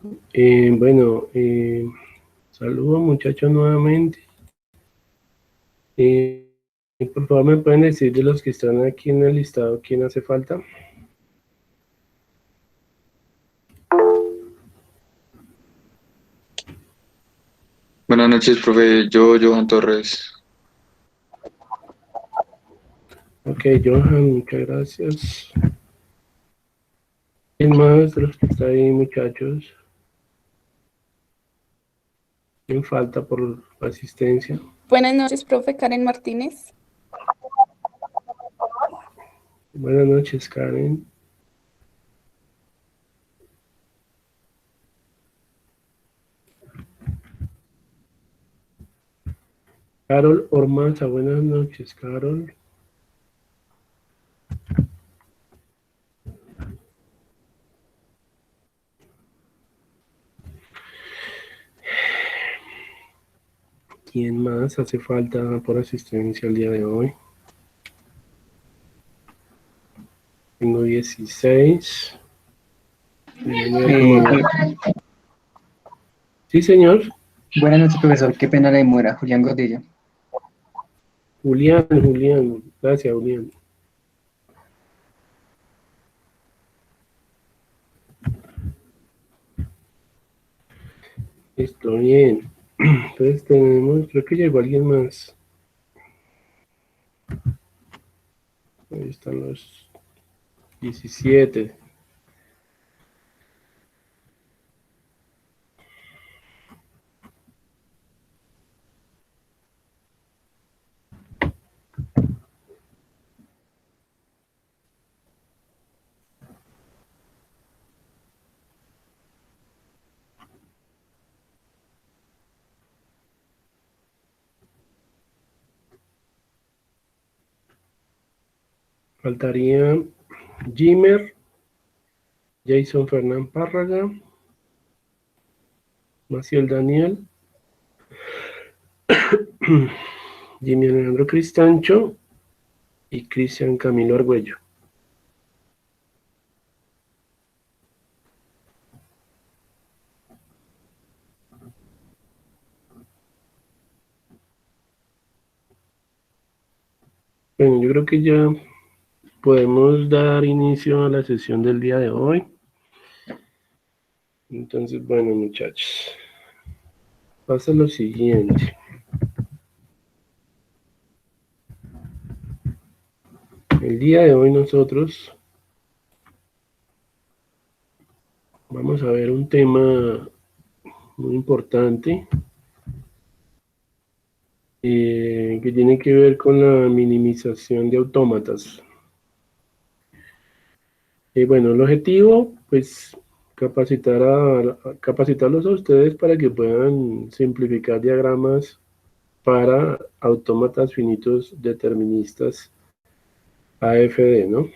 Bueno, saludos muchachos nuevamente. Por favor, ¿me pueden decir de los que están aquí en el listado quién hace falta? Buenas noches, profe. Johan Torres. Ok, Johan, muchas gracias. ¿Quién más de los que está ahí, muchachos? ¿Quién falta por asistencia? Buenas noches, profe Karen Martínez. Buenas noches, Karen. Carol Ormaza, buenas noches, Carol. ¿Quién más hace falta por asistencia el día de hoy? Tengo 16. Sí, señor. Buenas noches, profesor. Qué pena la demora. Julián Gordillo. Julián. Gracias, Julián. Listo, bien. Entonces tenemos, creo que llegó alguien más. Ahí están los 17. Faltaría Jimmer, Jason Fernán Párraga, Maciel Daniel, Jimmy Alejandro Cristancho y Cristian Camilo Argüello. Bueno, yo creo que ya podemos dar inicio a la sesión del día de hoy. Entonces, bueno, muchachos, pasa lo siguiente. El día de hoy nosotros vamos a ver un tema muy importante que tiene que ver con la minimización de autómatas. Bueno, el objetivo, pues, capacitarlos a ustedes para que puedan simplificar diagramas para autómatas finitos deterministas AFD, ¿no?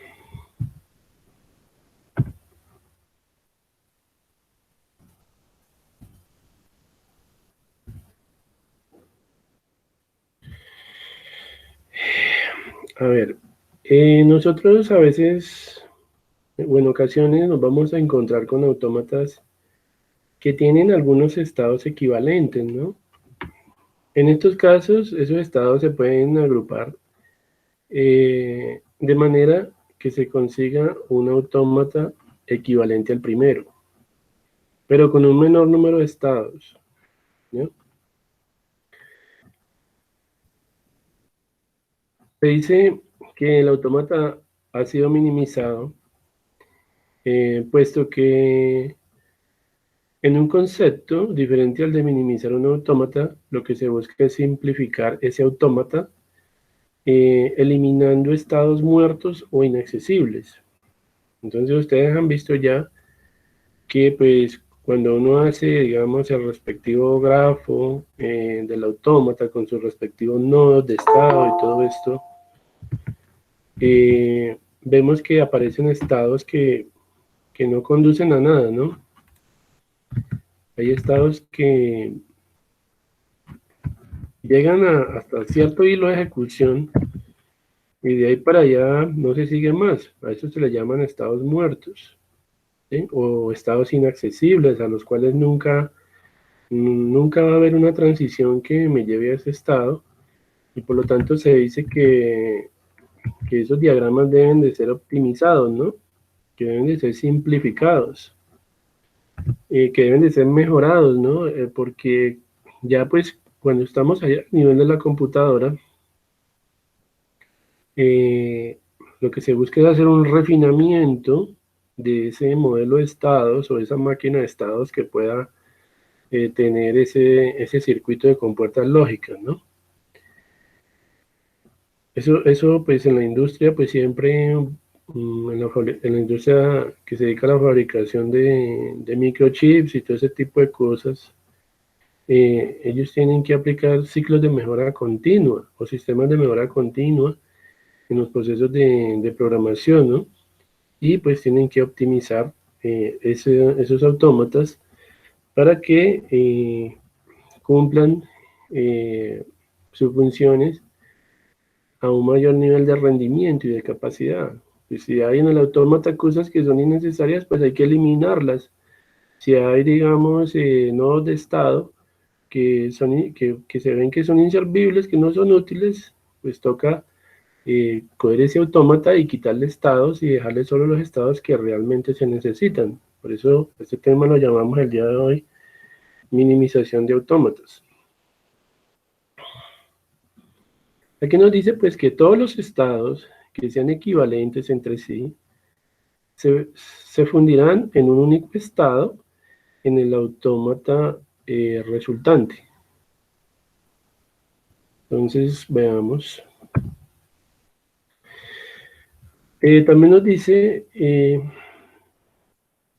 A ver, nosotros a veces, o en ocasiones, nos vamos a encontrar con autómatas que tienen algunos estados equivalentes, ¿no? En estos casos, esos estados se pueden agrupar de manera que se consiga un autómata equivalente al primero, pero con un menor número de estados, ¿no? Se dice que el autómata ha sido minimizado, puesto que en un concepto diferente al de minimizar un autómata, lo que se busca es simplificar ese autómata, eliminando estados muertos o inaccesibles. Entonces ustedes han visto ya que pues cuando uno hace, digamos, el respectivo grafo del autómata con sus respectivos nodos de estado y todo esto, vemos que aparecen estados que no conducen a nada, ¿no? Hay estados que llegan hasta cierto hilo de ejecución y de ahí para allá no se sigue más. A eso se le llaman estados muertos. ¿sí? O estados inaccesibles a los cuales nunca va a haber una transición que me lleve a ese estado, y por lo tanto se dice que esos diagramas deben de ser optimizados, ¿no? Que deben de ser simplificados, que deben de ser mejorados, ¿no? Porque ya pues cuando estamos allá a nivel de la computadora, lo que se busca es hacer un refinamiento de ese modelo de estados o esa máquina de estados que pueda tener ese circuito de compuertas lógicas, ¿no? Eso pues en la industria pues siempre, en la industria que se dedica a la fabricación de microchips y todo ese tipo de cosas, ellos tienen que aplicar ciclos de mejora continua o sistemas de mejora continua en los procesos de programación, ¿no? Y pues tienen que optimizar esos autómatas para que cumplan sus funciones a un mayor nivel de rendimiento y de capacidad. Y si hay en el autómata cosas que son innecesarias, pues hay que eliminarlas. Si hay, digamos, nodos de estado que se ven que son inservibles, que no son útiles, pues toca coger ese autómata y quitarle estados y dejarle solo los estados que realmente se necesitan. Por eso este tema lo llamamos el día de hoy minimización de autómatas. Aquí nos dice pues que todos los estados que sean equivalentes entre sí se fundirán en un único estado en el autómata resultante. Entonces veamos. También nos dice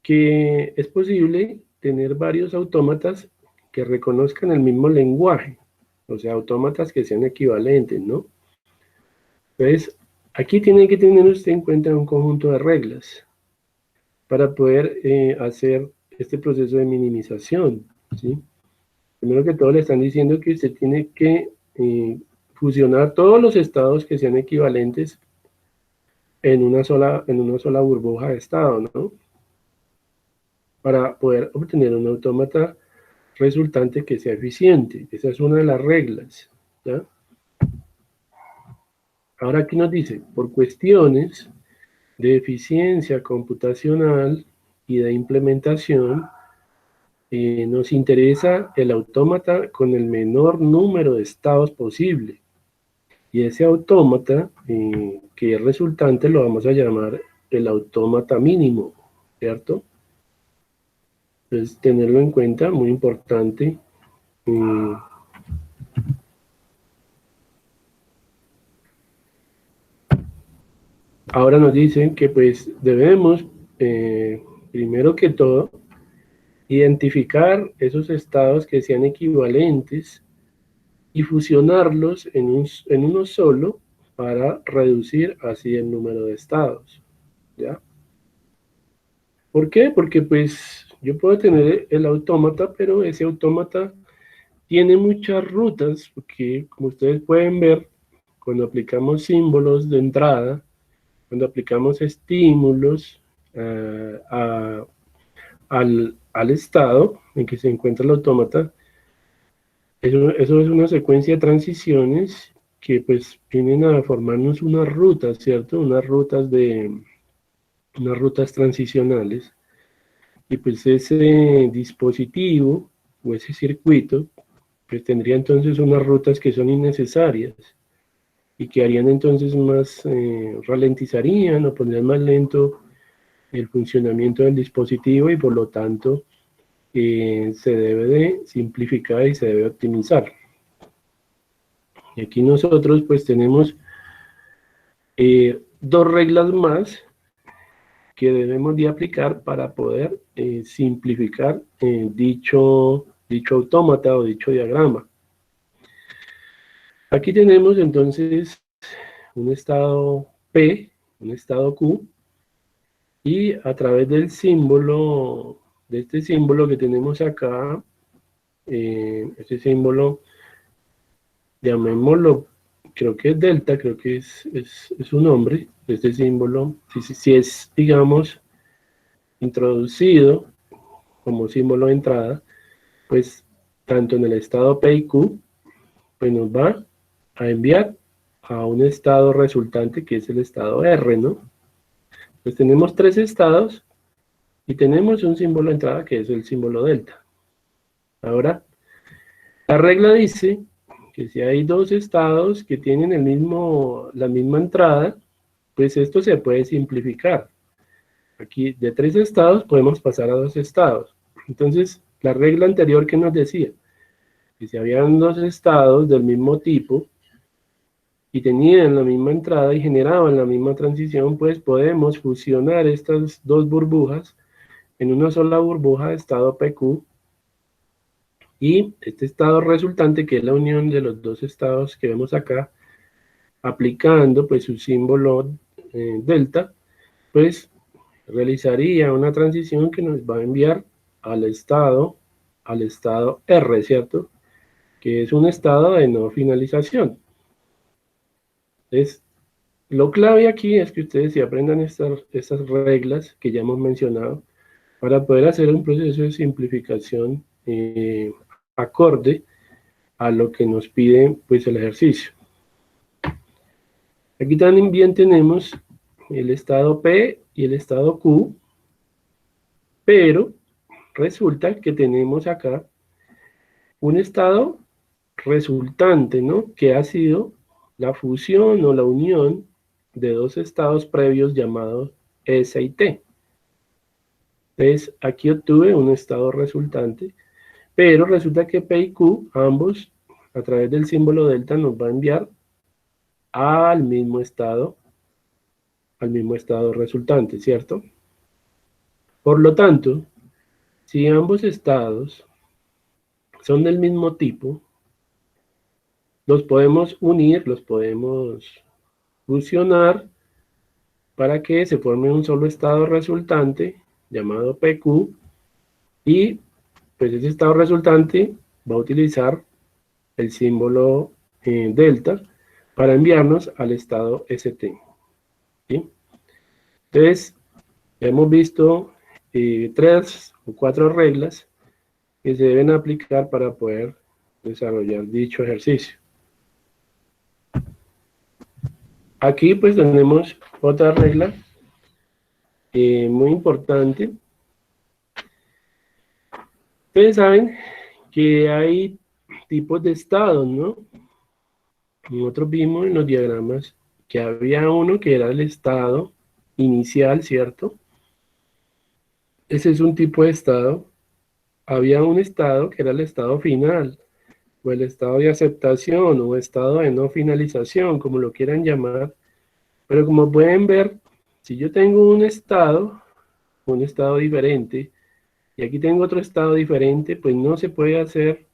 que es posible tener varios autómatas que reconozcan el mismo lenguaje, o sea, autómatas que sean equivalentes, ¿no? Entonces, aquí tiene que tener usted en cuenta un conjunto de reglas para poder hacer este proceso de minimización, ¿sí? Primero que todo le están diciendo que usted tiene que fusionar todos los estados que sean equivalentes en una sola burbuja de estado, ¿no? Para poder obtener un autómata resultante que sea eficiente. Esa es una de las reglas, ¿ya? Ahora aquí nos dice, por cuestiones de eficiencia computacional y de implementación, nos interesa el autómata con el menor número de estados posible. Y ese autómata que es resultante lo vamos a llamar el autómata mínimo, ¿cierto? Entonces, tenerlo en cuenta, muy importante. Ahora nos dicen que pues debemos, primero que todo, identificar esos estados que sean equivalentes y fusionarlos en uno solo para reducir así el número de estados, ¿ya? ¿Por qué? Porque pues yo puedo tener el autómata, pero ese autómata tiene muchas rutas, porque como ustedes pueden ver, cuando aplicamos símbolos de entrada, cuando aplicamos estímulos al estado en que se encuentra el autómata, eso es una secuencia de transiciones que pues vienen a formarnos unas rutas, ¿cierto? Unas rutas transicionales. Y pues ese dispositivo o ese circuito pues tendría entonces unas rutas que son innecesarias y que harían entonces más, ralentizarían o pondrían más lento el funcionamiento del dispositivo y por lo tanto se debe de simplificar y se debe optimizar. Y aquí nosotros pues tenemos dos reglas más que debemos de aplicar para poder simplificar dicho autómata o dicho diagrama. Aquí tenemos entonces un estado P, un estado Q, y a través del símbolo, de este símbolo que tenemos acá, este símbolo, llamémoslo, creo que es delta, creo que es su nombre, este símbolo, si es, digamos, introducido como símbolo de entrada, pues tanto en el estado P y Q, pues nos va a enviar a un estado resultante que es el estado R, ¿no? Pues tenemos tres estados y tenemos un símbolo de entrada que es el símbolo delta. Ahora, la regla dice que si hay dos estados que tienen la misma entrada, pues esto se puede simplificar. Aquí de 3 estados podemos pasar a 2 estados. Entonces, la regla anterior que nos decía que si habían dos estados del mismo tipo y tenían la misma entrada y generaban la misma transición, pues podemos fusionar estas dos burbujas en una sola burbuja de estado PQ, y este estado resultante, que es la unión de los dos estados que vemos acá, aplicando pues su símbolo delta, pues realizaría una transición que nos va a enviar al estado R, ¿cierto? Que es un estado de no finalización. Entonces, lo clave aquí es que ustedes se aprendan estas reglas que ya hemos mencionado para poder hacer un proceso de simplificación acorde a lo que nos pide pues el ejercicio. Aquí también tenemos el estado P y el estado Q, pero resulta que tenemos acá un estado resultante, ¿no? Que ha sido la fusión o la unión de dos estados previos llamados S y T. Entonces, aquí obtuve un estado resultante, pero resulta que P y Q, ambos, a través del símbolo delta, nos va a enviar al mismo estado resultante, ¿cierto? Por lo tanto, si ambos estados son del mismo tipo, los podemos unir, los podemos fusionar para que se forme un solo estado resultante llamado PQ, y pues ese estado resultante va a utilizar el símbolo delta para enviarnos al estado ST. ¿Sí? Entonces, hemos visto 3 o 4 reglas que se deben aplicar para poder desarrollar dicho ejercicio. Aquí pues tenemos otra regla muy importante. Ustedes saben que hay tipos de estados, ¿no? Nosotros vimos en los diagramas que había uno que era el estado inicial, ¿cierto? Ese es un tipo de estado. Había un estado que era el estado final, o el estado de aceptación, o estado de no finalización, como lo quieran llamar. Pero como pueden ver, si yo tengo un estado diferente, y aquí tengo otro estado diferente, pues no se puede hacer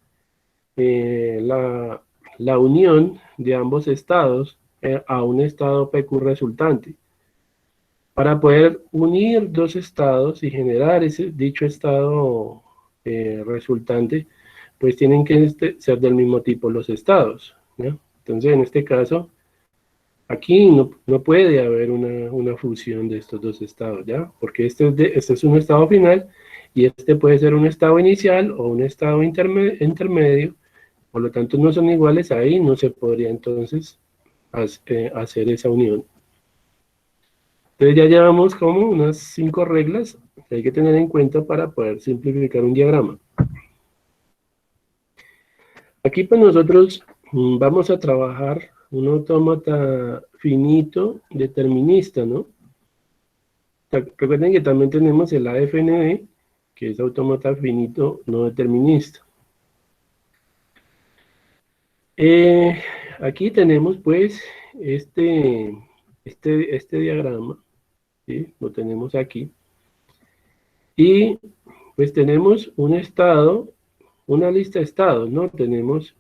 la unión de ambos estados a un estado PQ resultante. Para poder unir dos estados y generar dicho estado resultante, pues tienen que ser del mismo tipo los estados, ¿no? Entonces, en este caso, aquí no puede haber una fusión de estos dos estados, ¿ya? Porque este es un estado final y este puede ser un estado inicial o un estado intermedio, por lo tanto no son iguales, ahí no se podría entonces hacer esa unión. Entonces ya llevamos como unas 5 reglas que hay que tener en cuenta para poder simplificar un diagrama. Aquí pues nosotros vamos a trabajar un autómata finito determinista, ¿no? Recuerden que también tenemos el AFND, que es autómata finito no determinista. Aquí tenemos pues este diagrama, ¿sí? Lo tenemos aquí. Y pues tenemos un estado, una lista de estados, ¿no? Tenemos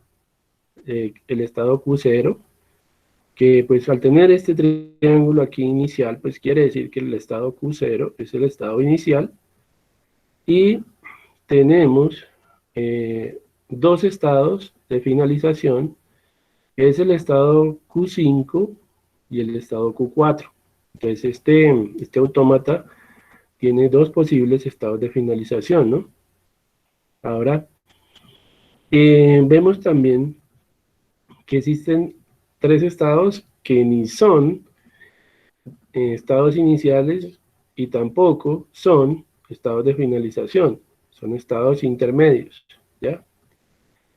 el estado Q0, que pues al tener este triángulo aquí inicial, pues quiere decir que el estado Q0 es el estado inicial. Y tenemos dos estados de finalización, que es el estado Q5 y el estado Q4. Entonces este autómata tiene dos posibles estados de finalización, ¿no? Ahora, vemos también que existen tres estados que ni son estados iniciales y tampoco son estados de finalización, son estados intermedios, ¿ya?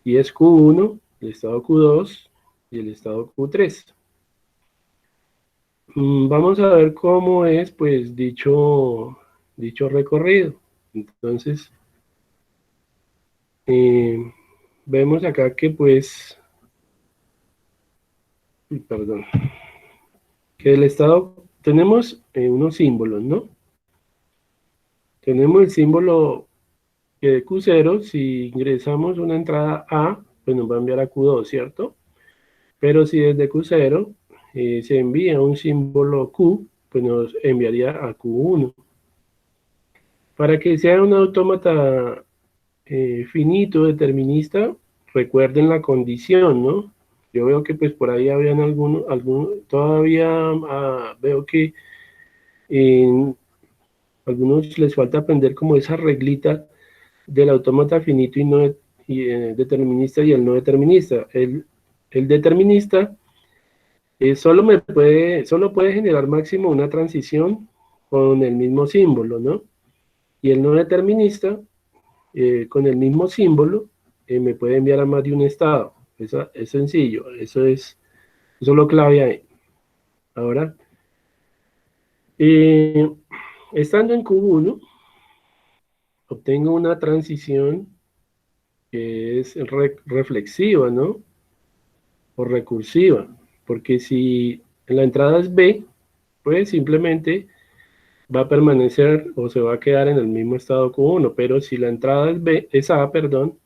Y es Q1, el estado Q2 y el estado Q3. Vamos a ver cómo es, pues, dicho recorrido. Entonces, vemos acá que, pues, perdón, que el estado, tenemos unos símbolos, ¿no? Tenemos el símbolo que de Q0, si ingresamos una entrada A, pues nos va a enviar a Q2, ¿cierto? Pero si desde Q0 se envía un símbolo Q, pues nos enviaría a Q1. Para que sea un autómata finito, determinista, recuerden la condición, ¿no? Yo veo que pues por ahí habían algunos todavía veo que en algunos les falta aprender como esa reglita del autómata finito determinista y el no determinista. El determinista solo puede generar máximo una transición con el mismo símbolo, ¿no? Y el no determinista, con el mismo símbolo, me puede enviar a más de un estado. Eso es sencillo, eso es lo clave ahí. Ahora, estando en Q1, obtengo una transición que es reflexiva, ¿no? O recursiva, porque si la entrada es B, pues simplemente va a permanecer o se va a quedar en el mismo estado Q1, pero si la entrada es A, perdón,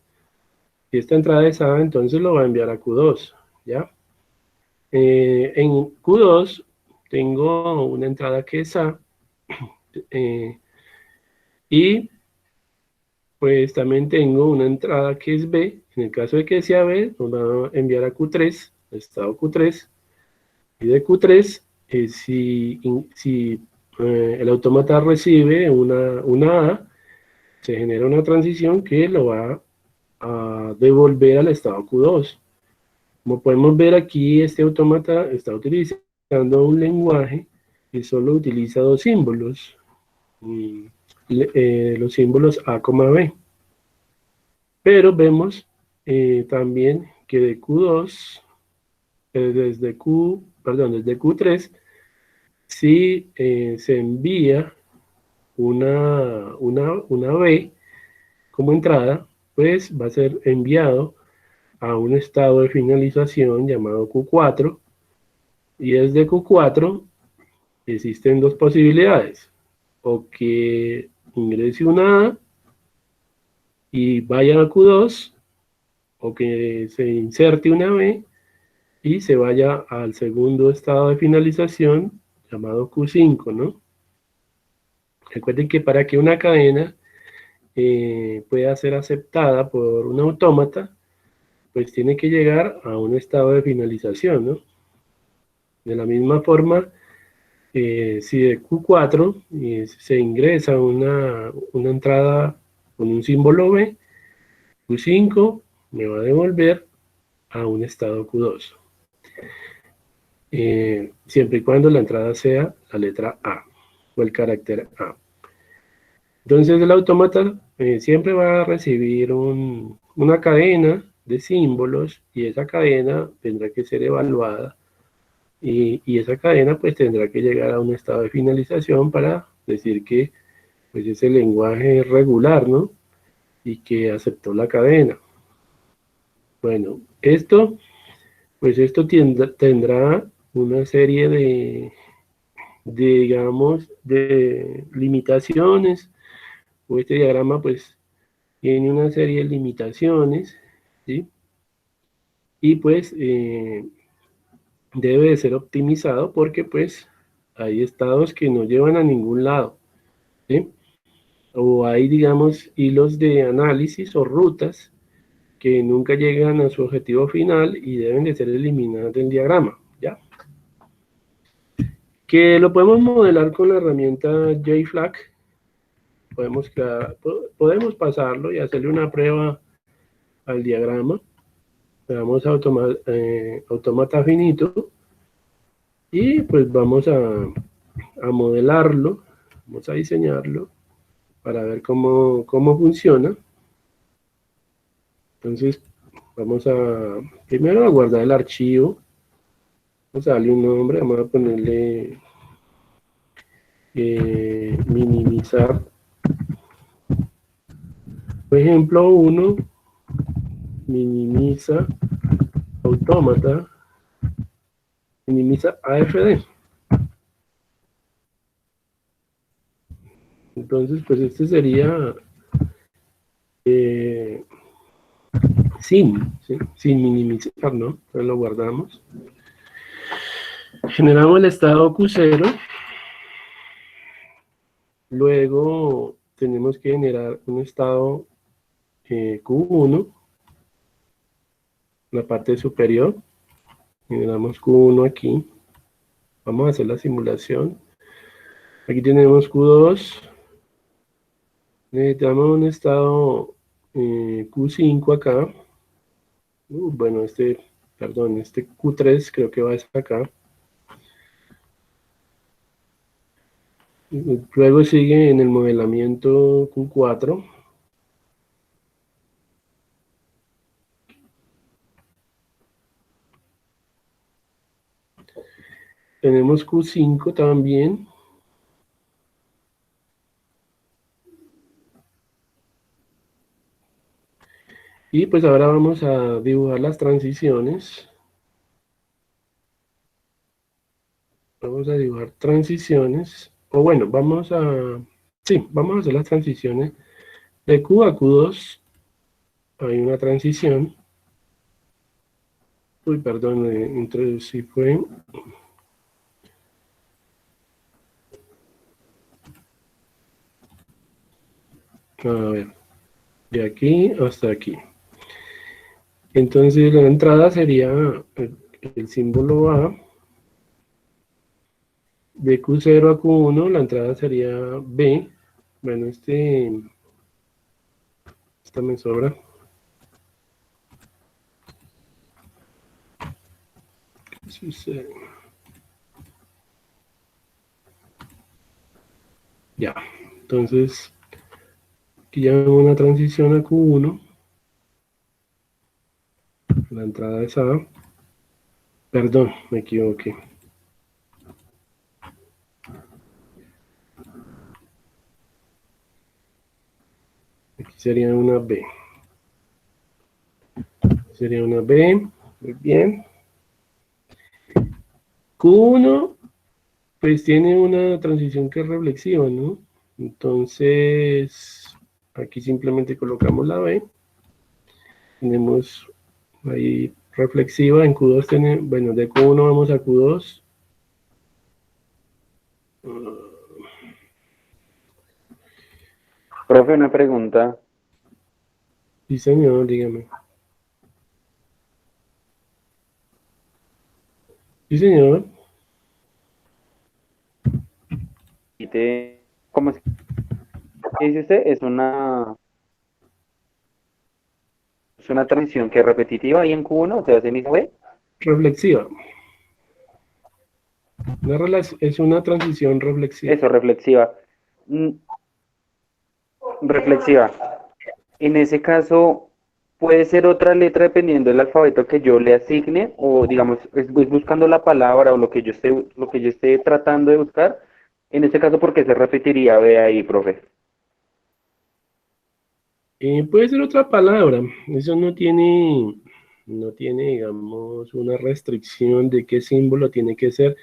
si esta entrada es A, entonces lo va a enviar a Q2, ¿ya? En Q2 tengo una entrada que es A, y pues también tengo una entrada que es B. En el caso de que sea B, nos va a enviar a Q3, estado Q3, y de Q3, si el autómata recibe una A, se genera una transición que lo va a devolver al estado Q2. Como podemos ver aquí, este autómata está utilizando un lenguaje que solo utiliza dos símbolos, los símbolos A, B. Pero vemos también que de Q2, desde Q3, si se envía una B como entrada, pues va a ser enviado a un estado de finalización llamado Q4, y desde Q4 existen dos posibilidades: o que ingrese una A y vaya a Q2, o que se inserte una B y se vaya al segundo estado de finalización llamado Q5, ¿no? Recuerden que para que una cadena pueda ser aceptada por un autómata, pues tiene que llegar a un estado de finalización, ¿no? De la misma forma, si de Q4 se ingresa una entrada con un símbolo B, Q5 me va a devolver a un estado Q2. Siempre y cuando la entrada sea la letra A o el carácter A. Entonces el autómata siempre va a recibir una cadena de símbolos, y esa cadena tendrá que ser evaluada, y esa cadena pues tendrá que llegar a un estado de finalización para decir que pues ese lenguaje es regular, ¿no? Y que aceptó la cadena. Bueno, esto tendrá una serie digamos, de limitaciones, o este diagrama pues tiene una serie de limitaciones, ¿sí? Y pues debe de ser optimizado, porque pues hay estados que no llevan a ningún lado, ¿sí? O hay, digamos, hilos de análisis o rutas que nunca llegan a su objetivo final y deben de ser eliminadas del diagrama, ¿ya? Que lo podemos modelar con la herramienta JFlag, podemos pasarlo y hacerle una prueba al diagrama. Le damos a autómata finito y pues vamos a modelarlo, vamos a diseñarlo para ver cómo funciona. Entonces vamos primero a guardar el archivo, vamos a darle un nombre, vamos a ponerle minimizar, por ejemplo 1, minimiza autómata, minimiza AFD. Entonces pues este sería sin minimizar, ¿no? Entonces lo guardamos. Generamos el estado Q0. Luego tenemos que generar un estado Q1. La parte superior. Generamos Q1 aquí. Vamos a hacer la simulación. Aquí tenemos Q2. Necesitamos un estado Q5 acá. Bueno, este Q3 creo que va a estar acá. Luego sigue en el modelamiento Q4. Tenemos Q5 también. Y pues ahora vamos a dibujar las transiciones. Vamos a dibujar transiciones. O bueno, vamos a hacer las transiciones. De Q a Q2 hay una transición. Uy, perdón, introducí fue. A ver, de aquí hasta aquí. Entonces la entrada sería el símbolo A. De Q0 a Q1 la entrada sería B. Bueno, esta me sobra. ¿Qué sucede? Ya, entonces aquí ya hago una transición a Q1. La entrada es A. Perdón, me equivoqué. Aquí sería una B. Sería una B. Muy bien. Q1, pues tiene una transición que es reflexiva, ¿no? Entonces, aquí simplemente colocamos la B. Tenemos ahí reflexiva. En Q2 tenemos, bueno, de Q1 vamos a Q2. Profe, una pregunta. Sí, señor, dígame. Sí, señor. ¿Cómo es que dice usted? Es una transición que es repetitiva ahí en Q1, o sea, se mismo B. Reflexiva. Es una transición reflexiva. Eso, reflexiva. Reflexiva. En ese caso, puede ser otra letra dependiendo del alfabeto que yo le asigne, o digamos, estoy buscando la palabra o lo que yo esté tratando de buscar. En este caso, ¿por qué se repetiría B ahí, profe? Puede ser otra palabra. Eso no tiene, digamos, una restricción de qué símbolo tiene que ser.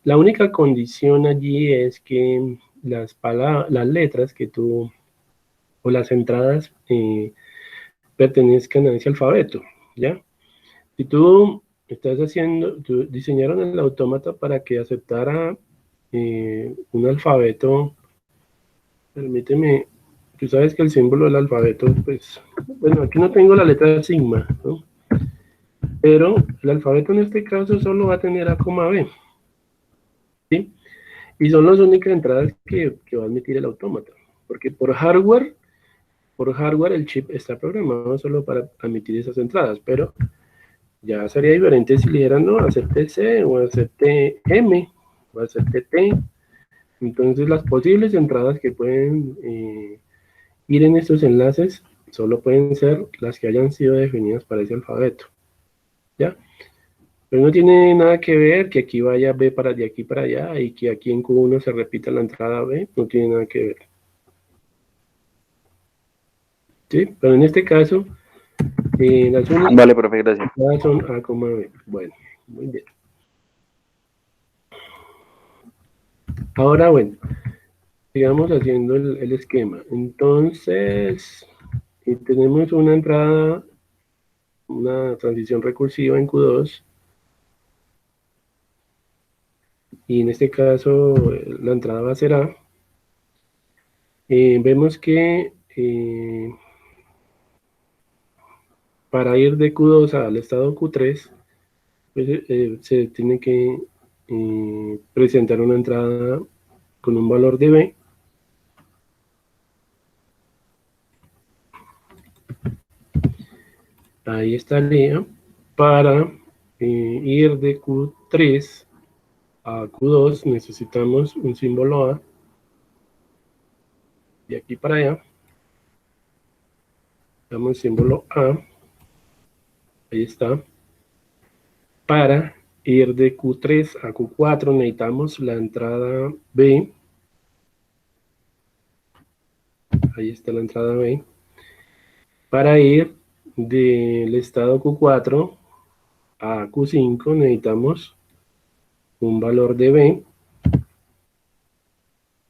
La única condición allí es que las letras que tú, o las entradas, pertenezcan a ese alfabeto, ¿ya? Si tú diseñaron el autómata para que aceptara un alfabeto, permíteme, tú sabes que el símbolo del alfabeto, pues, bueno, aquí no tengo la letra sigma, ¿no? Pero el alfabeto en este caso solo va a tener A, B, ¿sí? Y son las únicas entradas que va a admitir el autómata. porque por hardware el chip está programado solo para admitir esas entradas, pero ya sería diferente si le dieran, no, acepte C o acepte M o acepte T. Entonces las posibles entradas que pueden ir en estos enlaces solo pueden ser las que hayan sido definidas para ese alfabeto, ¿ya? Pero no tiene nada que ver que aquí vaya B de aquí para allá y que aquí en Q1 se repita la entrada B, no tiene nada que ver. ¿Sí? Pero en este caso, las únicas Vale, profe, gracias. son A, B. Bueno, muy bien. Ahora, bueno, sigamos haciendo el esquema. Entonces, tenemos una entrada, una transición recursiva en Q2. Y en este caso, la entrada va a ser A. Vemos que para ir de Q2 al estado Q3, pues, se tiene que presentar una entrada con un valor de B. Ahí estaría para ir de Q3 a Q2 necesitamos un símbolo A. De aquí para allá damos símbolo A. Ahí está. Para ir de Q3 a Q4 necesitamos la entrada B. Ahí está la entrada B. Para ir del estado Q4 a Q5 necesitamos un valor de B.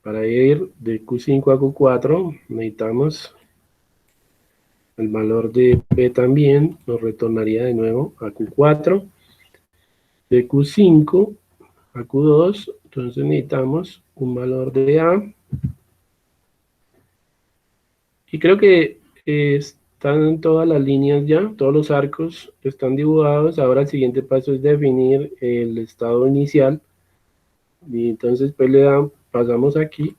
Para ir de Q5 a Q4 necesitamos el valor de B también, nos retornaría de nuevo a Q4. De Q5 a Q2, entonces necesitamos un valor de A. Y creo que están todas las líneas ya, todos los arcos están dibujados. Ahora el siguiente paso es definir el estado inicial. Y entonces pues pasamos aquí,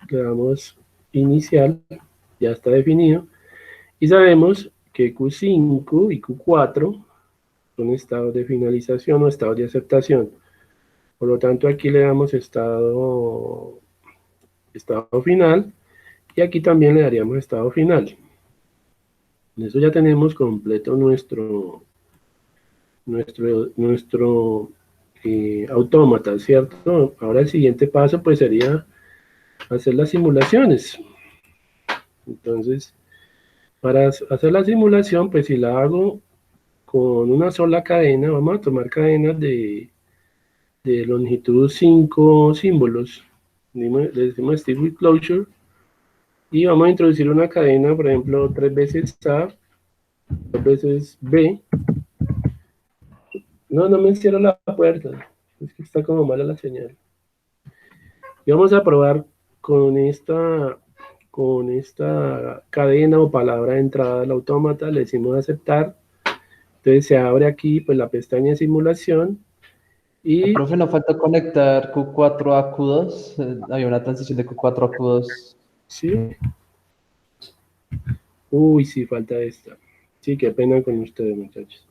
le damos inicial, ya está definido. Y sabemos que Q5 y Q4 son estados de finalización o estados de aceptación. Por lo tanto, aquí le damos estado final y aquí también le daríamos estado final. Con eso ya tenemos completo nuestro autómata, ¿cierto? Ahora el siguiente paso pues sería hacer las simulaciones. Entonces, para hacer la simulación, pues si la hago con una sola cadena, vamos a tomar cadenas de longitud 5 símbolos. Le decimos Stick with Closure. Y vamos a introducir una cadena, por ejemplo, 3 veces A, 2 veces B. No me cierro la puerta. Es que está como mala la señal. Y vamos a probar con esta cadena o palabra de entrada del autómata. Le decimos aceptar. Entonces se abre aquí pues la pestaña de simulación. Y Profe, ¿no falta conectar Q4 a Q2? Había una transición de Q4 a Q2. sí. Uy, sí, falta esta. Sí, qué pena con ustedes, muchachos.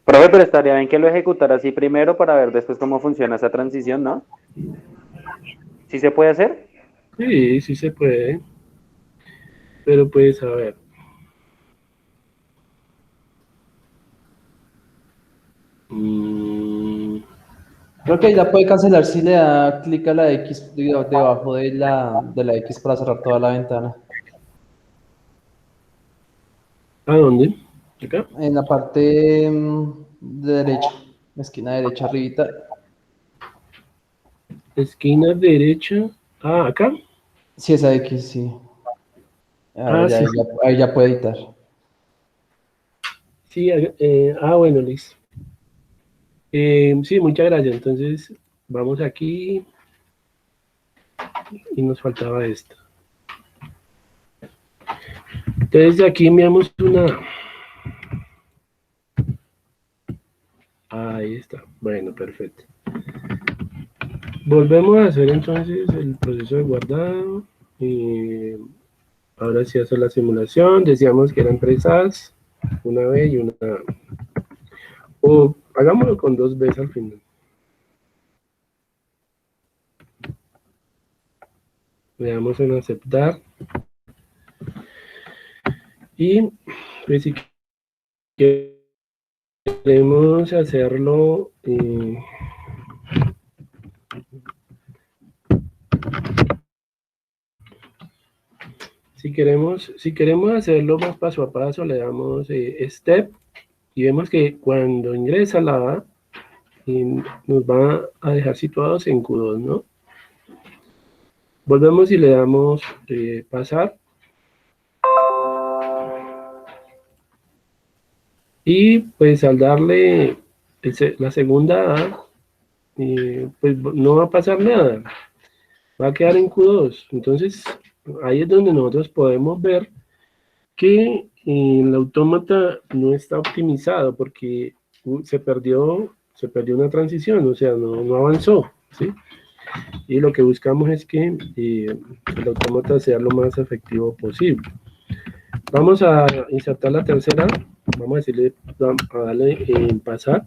Profe, pero estaría bien que lo ejecutara así primero para ver después cómo funciona esa transición, ¿no? ¿Sí se puede hacer? Sí, sí se puede. Pero pues, a ver. Creo que ya puede cancelar si le da clic a la X debajo de la X para cerrar toda la ventana. ¿A dónde? ¿Acá? En la parte de derecha, esquina derecha arribita. Esquina derecha. Ah, ¿acá? Sí, esa X, sí. Ahora ya, Sí. ahí ya puede editar. Sí, bueno, listo. Sí, muchas gracias. Entonces, vamos aquí. Y nos faltaba esto. Entonces, de aquí enviamos una. Ahí está. Bueno, perfecto. Volvemos a hacer entonces el proceso de guardado. Ahora sí hacer la simulación. Decíamos que eran 3 A's, una B y una A. O hagámoslo con 2 B's al final. Le damos en aceptar. Y pues si queremos hacerlo si queremos hacerlo más paso a paso, le damos step y vemos que cuando ingresa la A nos va a dejar situados en Q2, ¿no? Volvemos y le damos pasar. Y pues al darle la segunda A, pues no va a pasar nada. Va a quedar en Q2. Entonces, ahí es donde nosotros podemos ver que el autómata no está optimizado porque se perdió una transición, o sea, no avanzó, ¿sí? Y lo que buscamos es que el autómata sea lo más efectivo posible. Vamos a insertar la tercera, vamos a darle en pasar.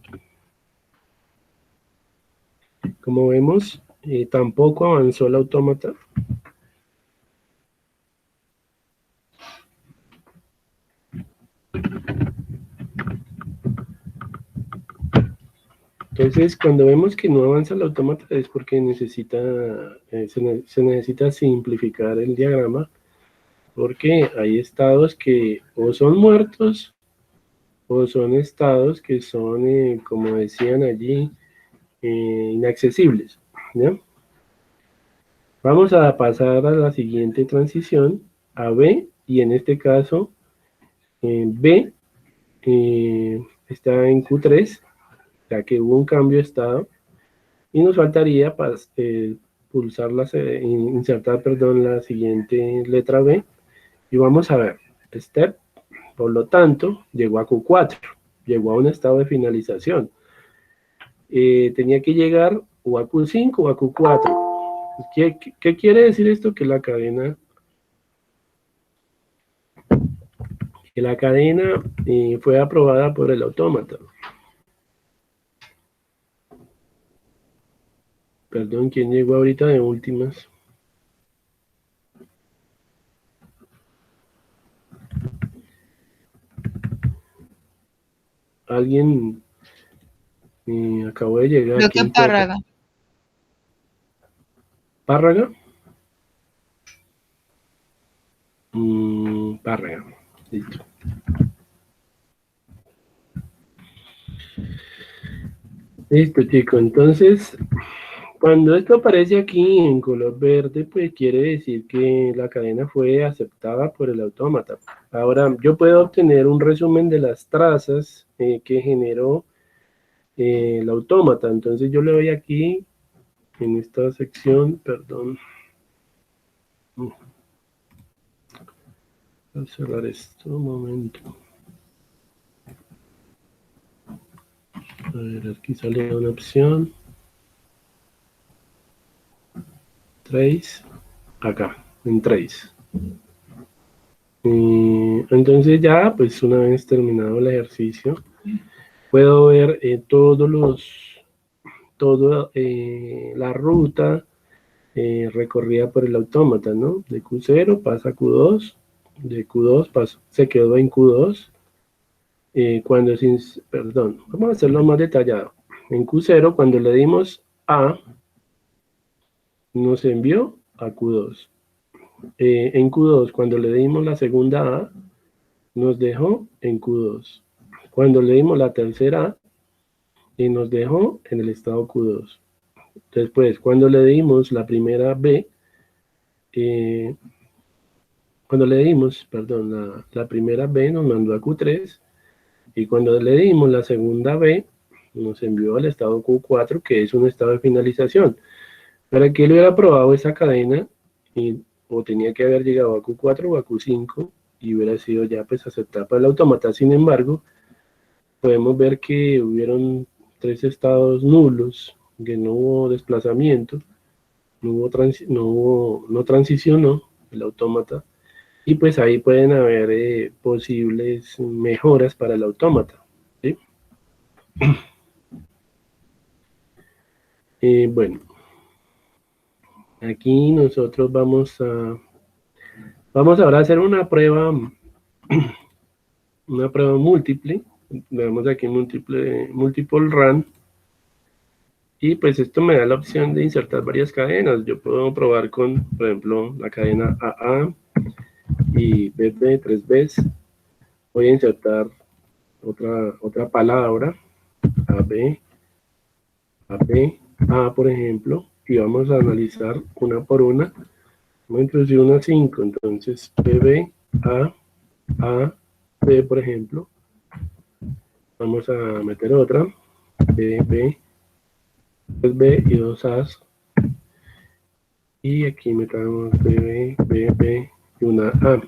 Como vemos, tampoco avanzó el autómata. Entonces, cuando vemos que no avanza el autómata es porque se necesita simplificar el diagrama, porque hay estados que o son muertos o son estados que son, como decían allí, inaccesibles, ¿ya? Vamos a pasar a la siguiente transición, a B, y en este caso, B está en Q3, ya que hubo un cambio de estado, y nos faltaría insertar, la siguiente letra B, y vamos a ver, step, por lo tanto, llegó a Q4, llegó a un estado de finalización. Tenía que llegar o a Q5 o a Q4. ¿Qué quiere decir esto? Que la cadena fue aprobada por el autómata. Perdón, ¿quién llegó ahorita de últimas? Alguien acabó de llegar. Creo que Párraga. ¿Párraga? Párraga. Listo. Listo, chicos. Entonces, cuando esto aparece aquí en color verde, pues quiere decir que la cadena fue aceptada por el autómata. Ahora, yo puedo obtener un resumen de las trazas que generó el autómata. Entonces, yo le doy aquí, en esta sección, perdón. Voy a cerrar esto un momento. A ver, aquí sale una opción. Trace, acá, en Trace. Entonces ya, pues una vez terminado el ejercicio, puedo ver la ruta recorrida por el autómata, ¿no? De Q0 pasa a Q2, de Q2 se quedó en Q2, perdón, vamos a hacerlo más detallado. En Q0, cuando le dimos A, nos envió a Q2. En Q2, cuando le dimos la segunda A, nos dejó en Q2. Cuando le dimos la tercera A, nos dejó en el estado Q2. Después, cuando le dimos la primera B, la primera B nos mandó a Q3, y cuando le dimos la segunda B, nos envió al estado Q4, que es un estado de finalización. Para que él hubiera probado esa cadena, o tenía que haber llegado a Q4 o a Q5, y hubiera sido ya pues aceptada por el autómata. Sin embargo, podemos ver que hubieron 3 estados nulos que no hubo desplazamiento, no transicionó el autómata, y pues ahí pueden haber posibles mejoras para el autómata, ¿sí? Bueno, aquí nosotros vamos ahora a hacer una prueba múltiple. Le damos aquí multiple run, y pues esto me da la opción de insertar varias cadenas. Yo puedo probar con, por ejemplo, la cadena AA y BB, 3 veces. Voy a insertar otra palabra, AB, AB, A, por ejemplo, y vamos a analizar una por una. Vamos a introducir una 5, entonces BB, A, B, por ejemplo. Vamos a meter otra, B, 3B y 2 A's. Y aquí metamos B y una A.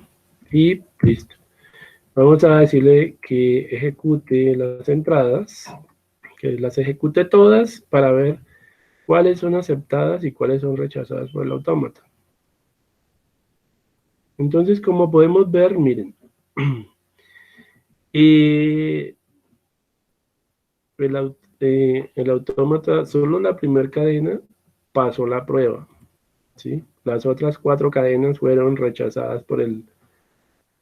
Y listo. Vamos a decirle que ejecute las entradas, que las ejecute todas para ver cuáles son aceptadas y cuáles son rechazadas por el autómata. Entonces, como podemos ver, miren, el autómata, solo la primera cadena pasó la prueba, ¿sí? Las otras 4 cadenas fueron rechazadas por el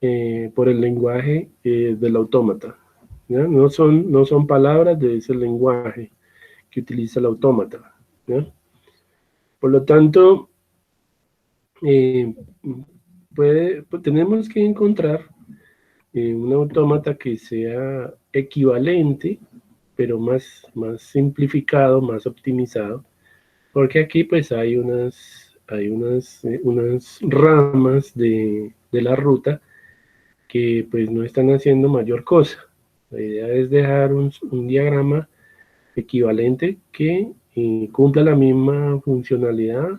lenguaje del autómata, ¿ya? No son palabras de ese lenguaje que utiliza el autómata, ¿ya? Por lo tanto, pues tenemos que encontrar un autómata que sea equivalente, pero más simplificado, más optimizado, porque aquí pues hay unas ramas de la ruta que pues no están haciendo mayor cosa. La idea es dejar un diagrama equivalente que cumpla la misma funcionalidad,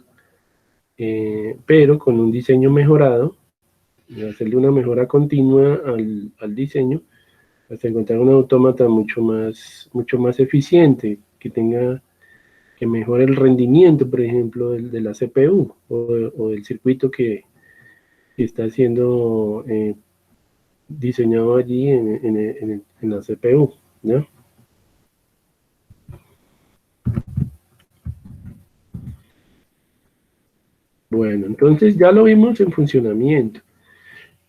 pero con un diseño mejorado, y hacerle una mejora continua al diseño, hasta encontrar un autómata mucho más eficiente, que mejore el rendimiento, por ejemplo, de la CPU o del circuito que está siendo diseñado allí en la CPU, ¿no? Bueno, entonces ya lo vimos en funcionamiento.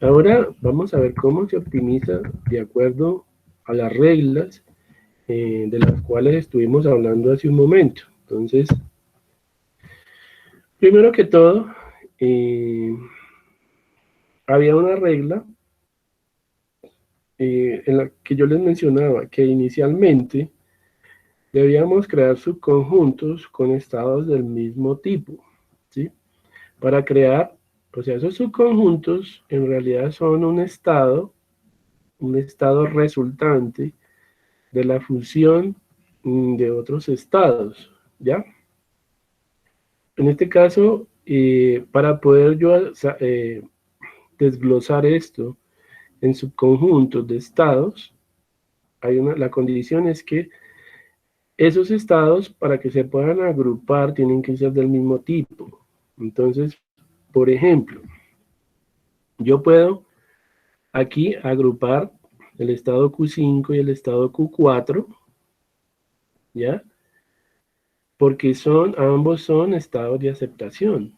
Ahora vamos a ver cómo se optimiza de acuerdo a las reglas de las cuales estuvimos hablando hace un momento. Entonces, primero que todo, había una regla en la que yo les mencionaba que inicialmente debíamos crear subconjuntos con estados del mismo tipo, ¿sí? Para crear, o sea, esos subconjuntos en realidad son un estado resultante de la fusión de otros estados, ¿ya? En este caso, para poder yo desglosar esto en subconjuntos de estados, la condición es que esos estados, para que se puedan agrupar, tienen que ser del mismo tipo. Entonces, por ejemplo, yo puedo aquí agrupar el estado Q5 y el estado Q4, ¿ya? Porque ambos son estados de aceptación.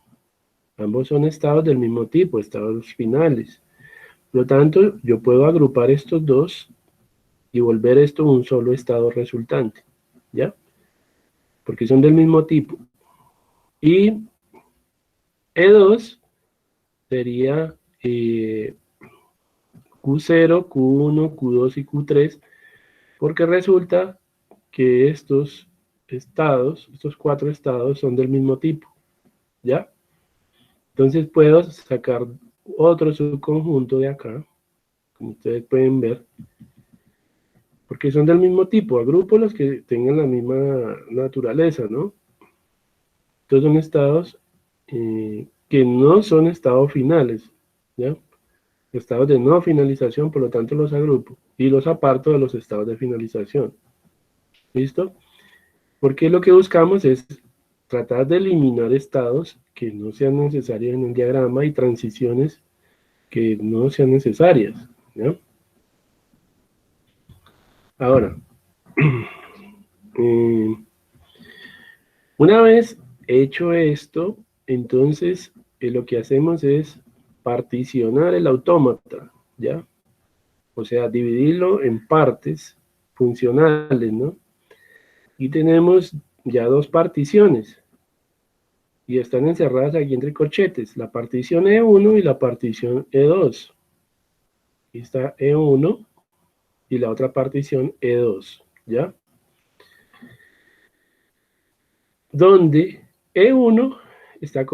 Ambos son estados del mismo tipo, estados finales. Por lo tanto, yo puedo agrupar estos dos y volver esto un solo estado resultante, ¿ya? Porque son del mismo tipo. Y E2 sería Q0, Q1, Q2 y Q3, porque resulta que estos 4 estados son del mismo tipo, ¿ya? Entonces puedo sacar otro subconjunto de acá, como ustedes pueden ver, porque son del mismo tipo, agrupo los que tengan la misma naturaleza, ¿no? Estos son estados que no son estados finales, ¿ya? Estados de no finalización, por lo tanto los agrupo y los aparto de los estados de finalización. ¿Listo? porque lo que buscamos es tratar de eliminar estados que no sean necesarios en el diagrama y transiciones que no sean necesarias, ¿no? Ahora, una vez hecho esto, entonces lo que hacemos es particionar el autómata, ¿ya? O sea, dividirlo en partes funcionales, ¿no? Y tenemos ya dos particiones. Y están encerradas aquí entre corchetes, la partición E1 y la partición E2. Aquí está E1 y la otra partición E2, ¿ya? Donde E1 está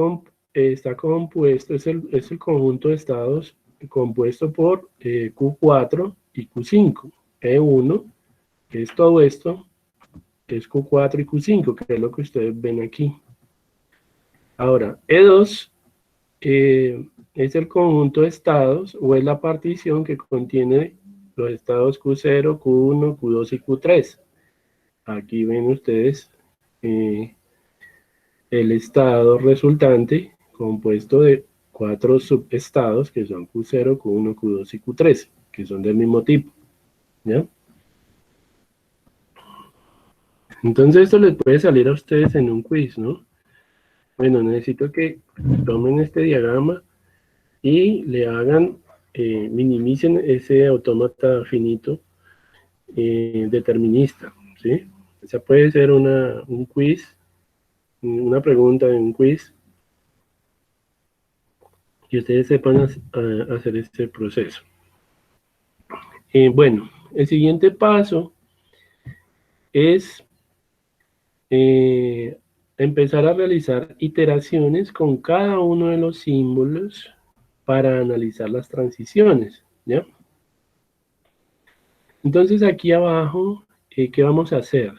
compuesto, es el conjunto de estados compuesto por Q4 y Q5. E1, que es todo esto, es Q4 y Q5, que es lo que ustedes ven aquí. Ahora, E2 es el conjunto de estados, o es la partición que contiene los estados Q0, Q1, Q2 y Q3. Aquí ven ustedes el estado resultante compuesto de 4 subestados, que son Q0, Q1, Q2 y Q3, que son del mismo tipo, ¿ya? Entonces esto les puede salir a ustedes en un quiz, ¿no? Bueno, necesito que tomen este diagrama y le hagan, minimicen ese autómata finito determinista, ¿sí? Esa puede ser un quiz, una pregunta de un quiz, que ustedes sepan hacer este proceso. Bueno, el siguiente paso es empezar a realizar iteraciones con cada uno de los símbolos para analizar las transiciones, ¿ya? Entonces aquí abajo, ¿qué vamos a hacer?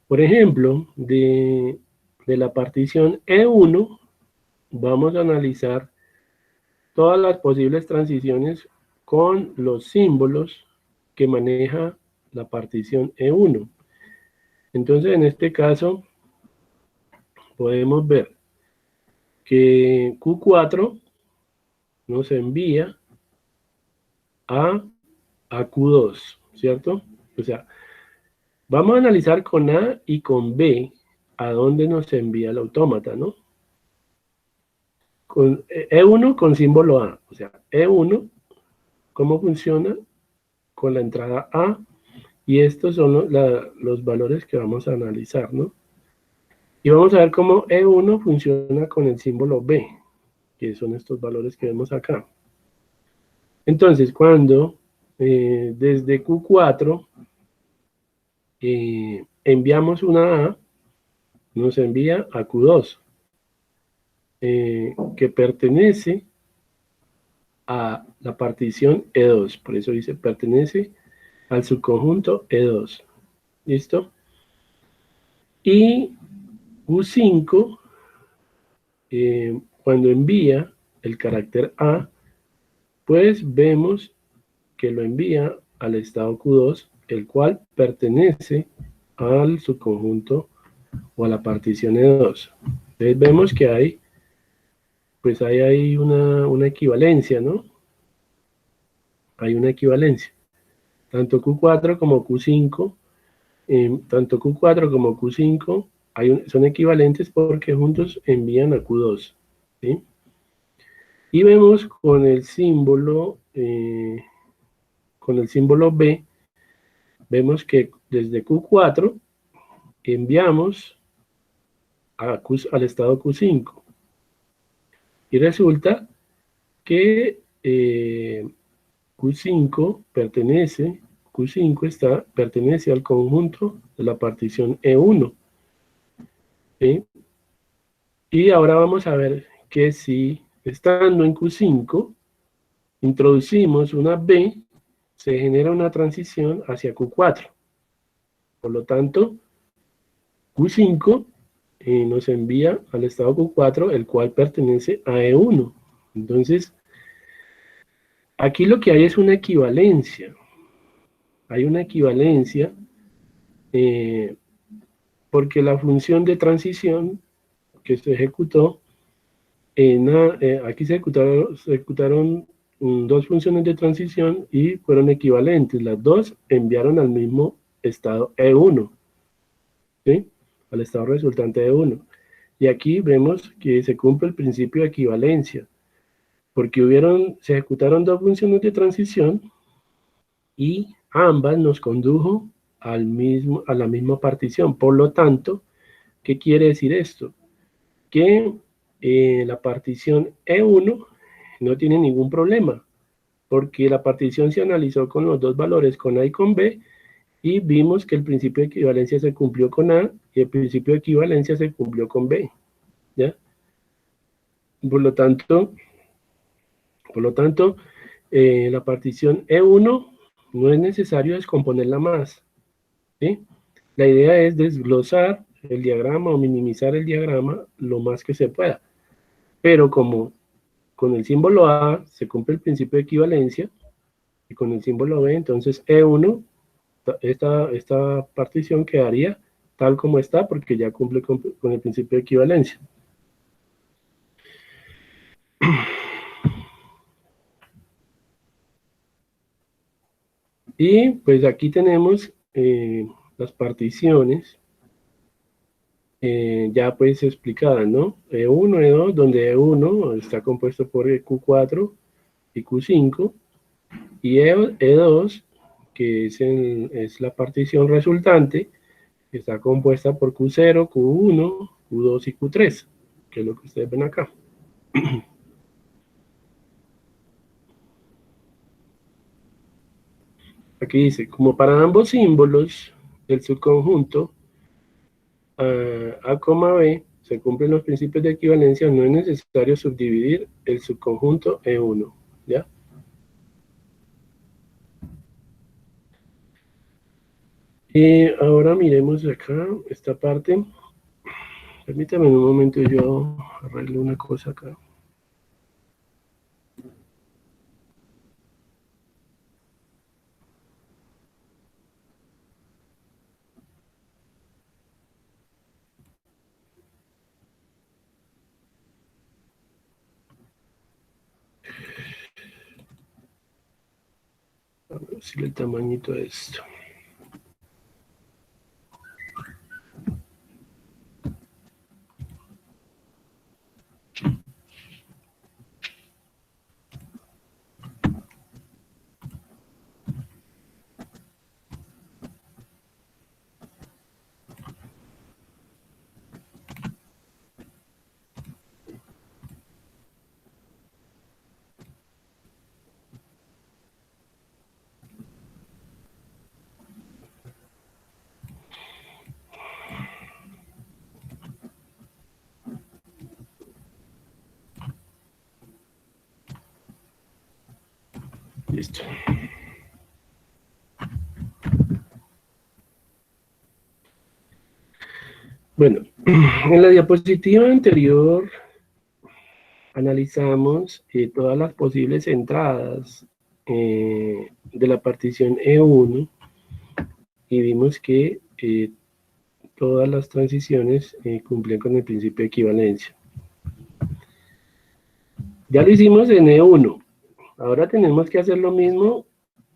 Por ejemplo, de la partición E1, vamos a analizar todas las posibles transiciones con los símbolos que maneja la partición E1. Entonces, en este caso, podemos ver que Q4 nos envía a Q2, ¿cierto? O sea, vamos a analizar con A y con B a dónde nos envía el autómata, ¿no? Con E1 con símbolo A, o sea, E1, ¿cómo funciona? Con la entrada A, y estos son los valores que vamos a analizar, ¿no? Y vamos a ver cómo E1 funciona con el símbolo B, que son estos valores que vemos acá. Entonces, cuando desde Q4 enviamos una A, nos envía a Q2, que pertenece a la partición E2, por eso dice pertenece al subconjunto E2, ¿listo? Y Q5, cuando envía el carácter A, pues vemos que lo envía al estado Q2, el cual pertenece al subconjunto o a la partición E2. Entonces vemos que hay, pues hay una equivalencia, ¿no? Hay una equivalencia. Tanto Q4 como Q5, tanto Q4 como Q5 son equivalentes porque juntos envían a Q2, ¿sí? Y vemos con el símbolo B, vemos que desde Q4 enviamos al estado Q5. Y resulta que Q5 pertenece al conjunto de la partición E1. ¿Sí? Y ahora vamos a ver que si estando en Q5 introducimos una B, se genera una transición hacia Q4. Por lo tanto, Q5 nos envía al estado Q4, el cual pertenece a E1. Entonces, aquí lo que hay es una equivalencia. Hay una equivalencia porque la función de transición que se ejecutó, aquí se ejecutaron dos funciones de transición y fueron equivalentes. Las dos enviaron al mismo estado E1, ¿sí? Al estado resultante E1. Y aquí vemos que se cumple el principio de equivalencia, porque se ejecutaron dos funciones de transición y ambas nos condujo a la misma partición. Por lo tanto, ¿qué quiere decir esto? Que la partición E1 no tiene ningún problema, porque la partición se analizó con los dos valores, con A y con B, y vimos que el principio de equivalencia se cumplió con A y el principio de equivalencia se cumplió con B, ¿ya? Por lo tanto, la partición E1 no es necesario descomponerla más, ¿sí? La idea es desglosar el diagrama o minimizar el diagrama lo más que se pueda. Pero como con el símbolo A se cumple el principio de equivalencia, y con el símbolo B, entonces E1, esta partición quedaría tal como está, porque ya cumple con el principio de equivalencia. Y pues aquí tenemos las particiones ya pues explicadas, ¿no? E1, E2, donde E1 está compuesto por Q4 y Q5, y E2, que es la partición resultante, que está compuesta por Q0, Q1, Q2 y Q3, que es lo que ustedes ven acá. Aquí dice, como para ambos símbolos del subconjunto A, B, se cumplen los principios de equivalencia, no es necesario subdividir el subconjunto E1, ¿ya? Y ahora miremos acá, esta parte. Permítame un momento, yo arreglo una cosa acá. A ver si el tamañito de esto. Listo. Bueno, en la diapositiva anterior analizamos todas las posibles entradas de la partición E1 y vimos que todas las transiciones cumplían con el principio de equivalencia. Ya lo hicimos en E1. Ahora tenemos que hacer lo mismo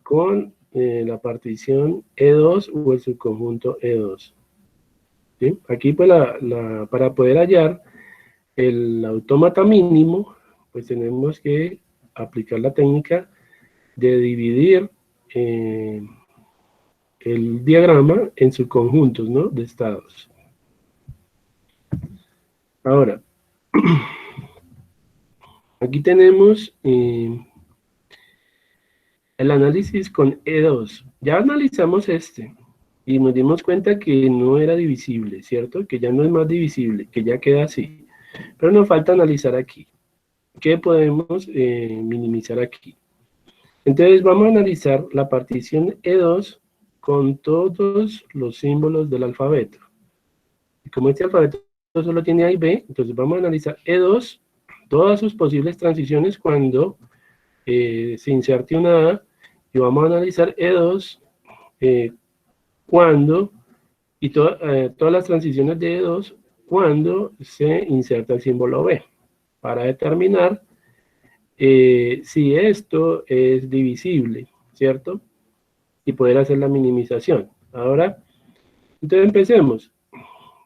con la partición E2 o el subconjunto E2. ¿Sí? Aquí pues para poder hallar el autómata mínimo, pues tenemos que aplicar la técnica de dividir el diagrama en subconjuntos, ¿no? De estados. Ahora, aquí tenemos el análisis con E2. Ya analizamos este y nos dimos cuenta que no era divisible, ¿cierto? Que ya no es más divisible, que ya queda así. Pero nos falta analizar aquí. ¿Qué podemos minimizar aquí? Entonces vamos a analizar la partición E2 con todos los símbolos del alfabeto. Y como este alfabeto solo tiene A y B, entonces vamos a analizar E2, todas sus posibles transiciones cuando se inserte una A, y vamos a analizar E2 cuando y todas las transiciones de E2 cuando se inserta el símbolo B, para determinar si esto es divisible, ¿cierto? Y poder hacer la minimización. Ahora, entonces empecemos.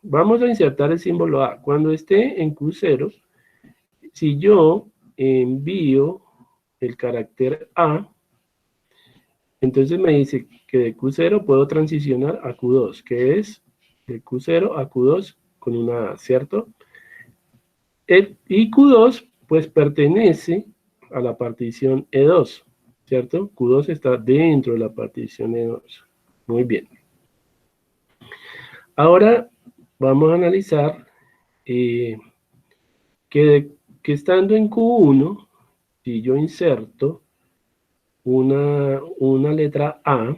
Vamos a insertar el símbolo A. Cuando esté en Q0, si yo envío el carácter A, entonces me dice que de Q0 puedo transicionar a Q2, que es de Q0 a Q2 con una A, ¿cierto? Y Q2 pues pertenece a la partición E2, ¿cierto? Q2 está dentro de la partición E2. Muy bien. Ahora vamos a analizar que estando en Q1, si yo inserto una letra A,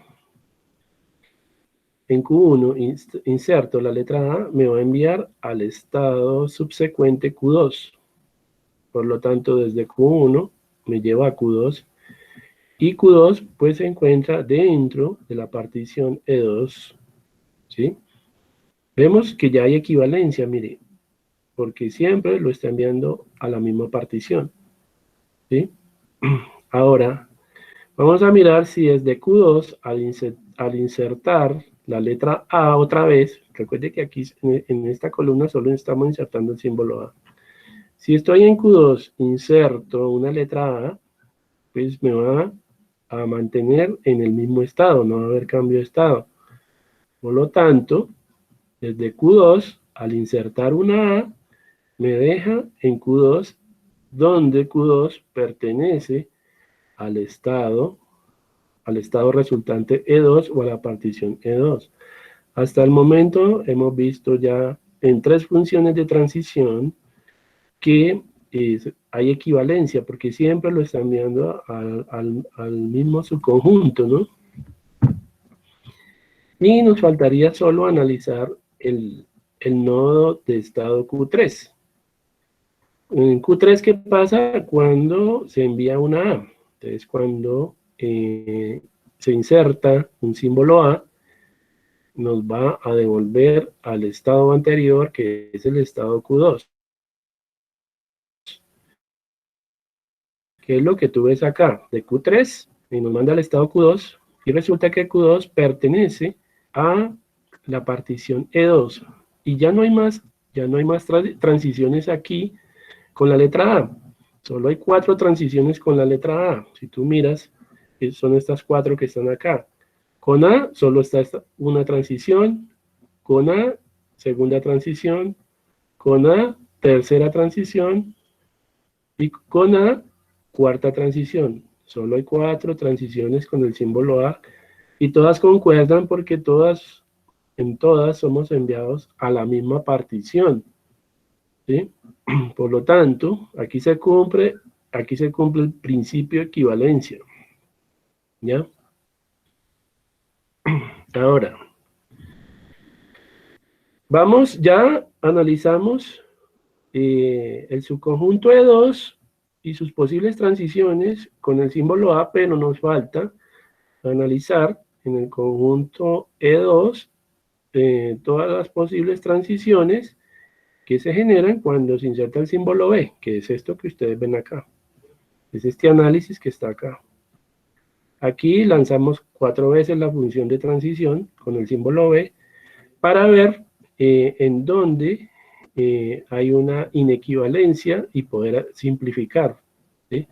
en Q1 inserto la letra A, me va a enviar al estado subsecuente Q2. Por lo tanto, desde Q1 me lleva a Q2. Y Q2 pues se encuentra dentro de la partición E2. ¿Sí? Vemos que ya hay equivalencia, mire, porque siempre lo está enviando a la misma partición. ¿Sí? Ahora, vamos a mirar si desde Q2, al insertar la letra A otra vez, recuerde que aquí en esta columna solo estamos insertando el símbolo A. Si estoy en Q2, inserto una letra A, pues me va a mantener en el mismo estado, no va a haber cambio de estado. Por lo tanto, desde Q2, al insertar una A, me deja en Q2, donde Q2 pertenece al estado resultante E2 o a la partición E2. Hasta el momento hemos visto ya en 3 funciones de transición que hay equivalencia, porque siempre lo están enviando al mismo subconjunto, ¿no? Y nos faltaría solo analizar el nodo de estado Q3. En Q3, ¿qué pasa cuando se envía una A? Entonces, cuando se inserta un símbolo A, nos va a devolver al estado anterior, que es el estado Q2. ¿Qué es lo que tú ves acá? De Q3, y nos manda al estado Q2, y resulta que Q2 pertenece a la partición E2, y ya no hay más transiciones aquí con la letra A. Solo hay 4 transiciones con la letra A. Si tú miras, son estas 4 que están acá. Con A solo está una transición, con A segunda transición, con A tercera transición y con A cuarta transición. Solo hay 4 transiciones con el símbolo A y todas concuerdan porque en todas somos enviados a la misma partición. ¿Sí? Por lo tanto, aquí se cumple el principio de equivalencia. ¿Ya? Ahora, analizamos el subconjunto E2 y sus posibles transiciones con el símbolo A, pero nos falta analizar en el conjunto E2 todas las posibles transiciones que se generan cuando se inserta el símbolo B, que es esto que ustedes ven acá. Es este análisis que está acá. Aquí lanzamos 4 veces la función de transición con el símbolo B para ver en dónde hay una inequivalencia y poder simplificar. ¿Sí?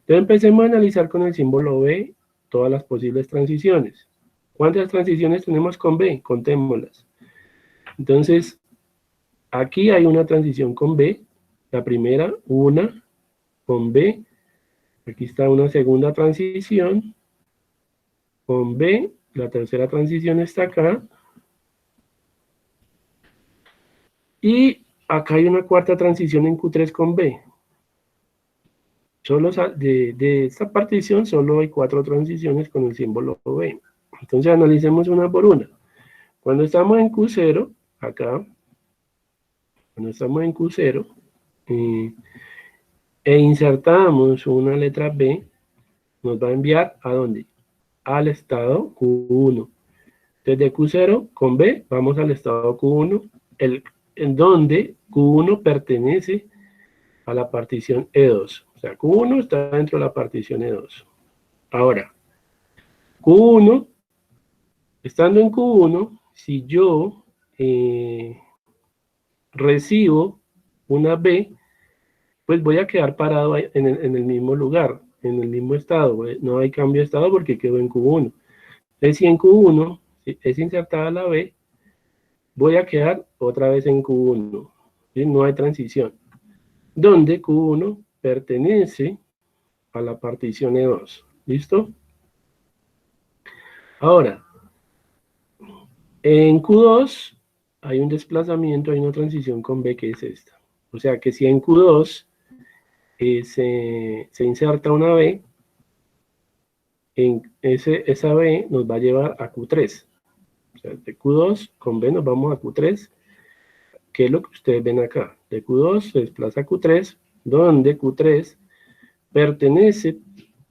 Entonces empecemos a analizar con el símbolo B todas las posibles transiciones. ¿Cuántas transiciones tenemos con B? Contémoslas. Entonces, aquí hay una transición con B. La primera, una con B. Aquí está una segunda transición con B. La tercera transición está acá. Y acá hay una cuarta transición en Q3 con B. Solo de esta partición solo hay 4 transiciones con el símbolo B. Entonces analicemos una por una. Cuando estamos en Q0, acá, cuando estamos en Q0, e insertamos una letra B, nos va a enviar ¿a dónde? Al estado Q1. Desde Q0 con B vamos al estado Q1, en donde Q1 pertenece a la partición E2. O sea, Q1 está dentro de la partición E2. Ahora, Q1, estando en Q1, si yo recibo una B, pues voy a quedar parado en el mismo lugar, en el mismo estado. No hay cambio de estado porque quedo en Q1. Entonces, si en Q1 es insertada la B, voy a quedar otra vez en Q1. ¿Sí? No hay transición. Donde Q1 pertenece a la partición E2. ¿Listo? Ahora, en Q2 hay un desplazamiento, hay una transición con B que es esta. O sea que si en Q2 se inserta una B, esa B nos va a llevar a Q3. O sea, de Q2 con B nos vamos a Q3, que es lo que ustedes ven acá. De Q2 se desplaza a Q3, donde Q3 pertenece,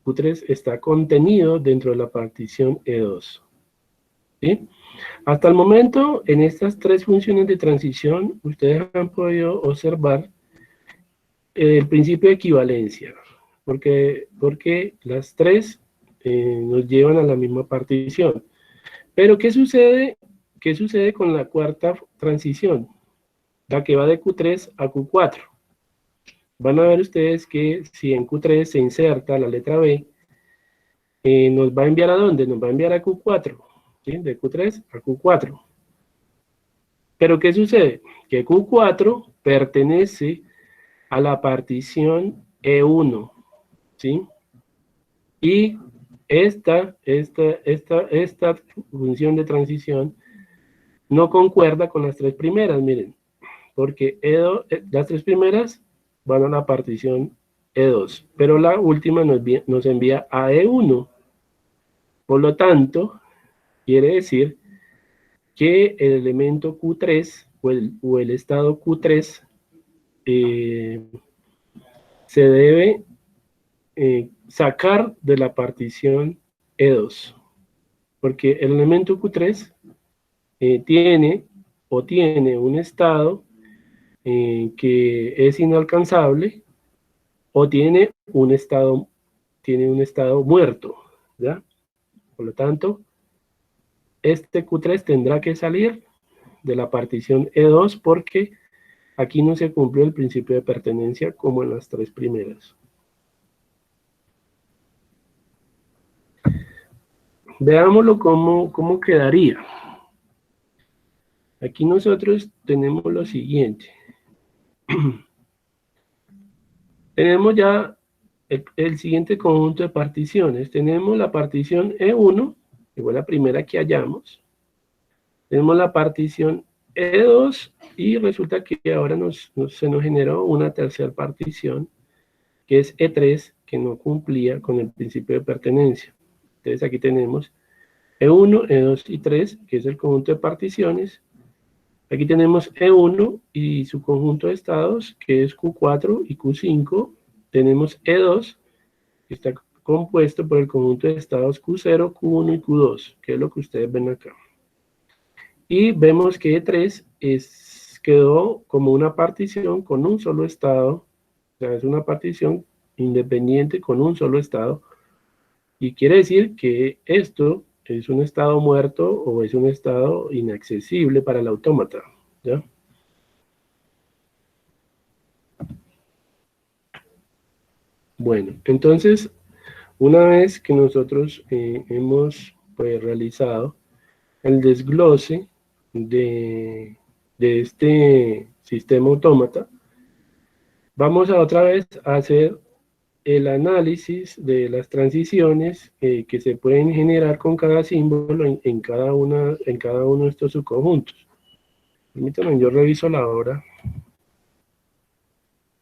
Q3 está contenido dentro de la partición E2. ¿Sí? Hasta el momento, en estas tres funciones de transición, ustedes han podido observar el principio de equivalencia, porque las tres nos llevan a la misma partición. Pero ¿qué sucede con la cuarta transición? La que va de Q3 a Q4. Van a ver ustedes que si en Q3 se inserta la letra B, nos va a enviar ¿a dónde? Nos va a enviar a Q4, ¿sí? De Q3 a Q4. Pero ¿qué sucede? Que Q4 pertenece a la partición E1, ¿sí? Y esta función de transición no concuerda con las tres primeras, miren, porque las tres primeras van a la partición E2, pero la última nos envía a E1. Por se quiere decir que el elemento Q3 o el estado Q3 se debe sacar de la partición E2, porque el elemento Q3 tiene un estado que es inalcanzable o tiene un estado muerto, ¿ya? Por lo tanto, este Q3 tendrá que salir de la partición E2 porque aquí no se cumplió el principio de pertenencia como en las tres primeras. Veámoslo cómo quedaría. Aquí nosotros tenemos lo siguiente. Tenemos ya el siguiente conjunto de particiones. Tenemos la partición E1, que fue la primera que hallamos. Tenemos la partición E2 y resulta que ahora se nos generó una tercera partición, que es E3, que no cumplía con el principio de pertenencia. Entonces aquí tenemos E1, E2 y 3, que es el conjunto de particiones. Aquí tenemos E1 y su conjunto de estados, que es Q4 y Q5. Tenemos E2, que está compuesto por el conjunto de estados Q0, Q1 y Q2, que es lo que ustedes ven acá. Y vemos que E3 quedó como una partición con un solo estado, o sea, es una partición independiente con un solo estado, y quiere decir que esto es un estado muerto o es un estado inaccesible para el autómata, ¿ya? Bueno, entonces, una vez que nosotros hemos pues, realizado el desglose de este sistema autómata, vamos a otra vez a hacer el análisis de las transiciones que se pueden generar con cada símbolo en cada uno de estos subconjuntos. Permítanme, yo reviso la hora.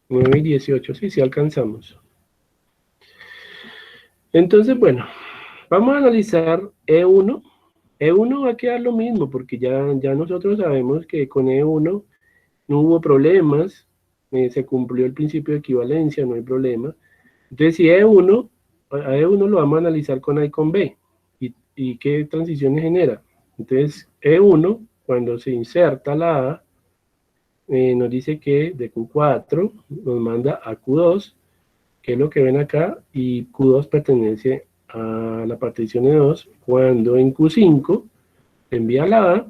9:18, sí alcanzamos. Entonces, bueno, vamos a analizar E1. E1 va a quedar lo mismo, porque ya nosotros sabemos que con E1 no hubo problemas, se cumplió el principio de equivalencia, no hay problema. Entonces, si a E1 lo vamos a analizar con A y con B. ¿Y qué transiciones genera? Entonces, E1, cuando se inserta la A, nos dice que de Q4 nos manda a Q2, que es lo que ven acá, y Q2 pertenece a la partición E2. Cuando en Q5 envía la A,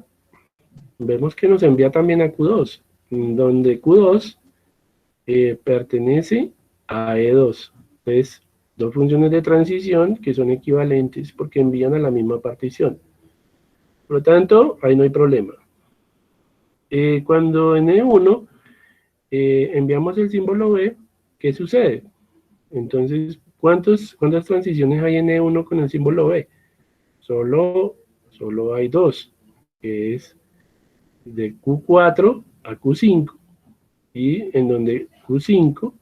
vemos que nos envía también a Q2, donde Q2 pertenece a E2. Entonces, dos funciones de transición que son equivalentes porque envían a la misma partición. Por lo tanto, ahí no hay problema. Cuando en E1 enviamos el símbolo B, ¿qué sucede? Entonces, ¿cuántas transiciones hay en E1 con el símbolo B? Solo hay dos, que es de Q4 a Q5, y en donde Q5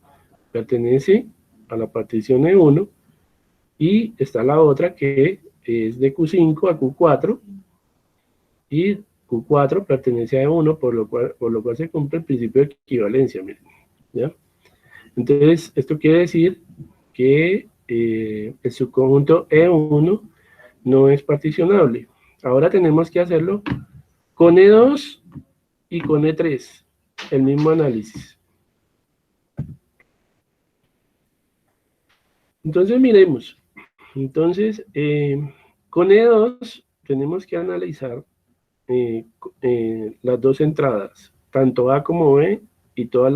pertenece a la partición E1, y está la otra que es de Q5 a Q4, y Q4 pertenece a E1, por lo cual se cumple el principio de equivalencia, miren, ¿ya? Entonces, esto quiere decir que el subconjunto E1 no es particionable. Ahora tenemos que hacerlo con E2 y con E3, el mismo análisis. Entonces, miremos. Entonces, con E2 tenemos que analizar las dos entradas, tanto A como B, y todas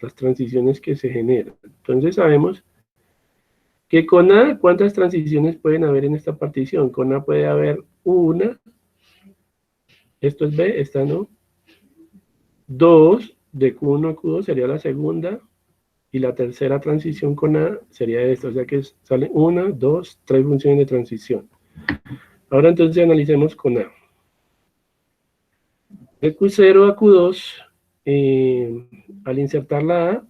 las transiciones que se generan. Entonces sabemos que con A, ¿cuántas transiciones pueden haber en esta partición? Con A puede haber una, esto es B, esta no, dos, de Q1 a Q2 sería la segunda, y la tercera transición con A sería esta, o sea que sale una, dos, tres funciones de transición. Ahora entonces analicemos con A. De Q0 a Q2, al insertar la A,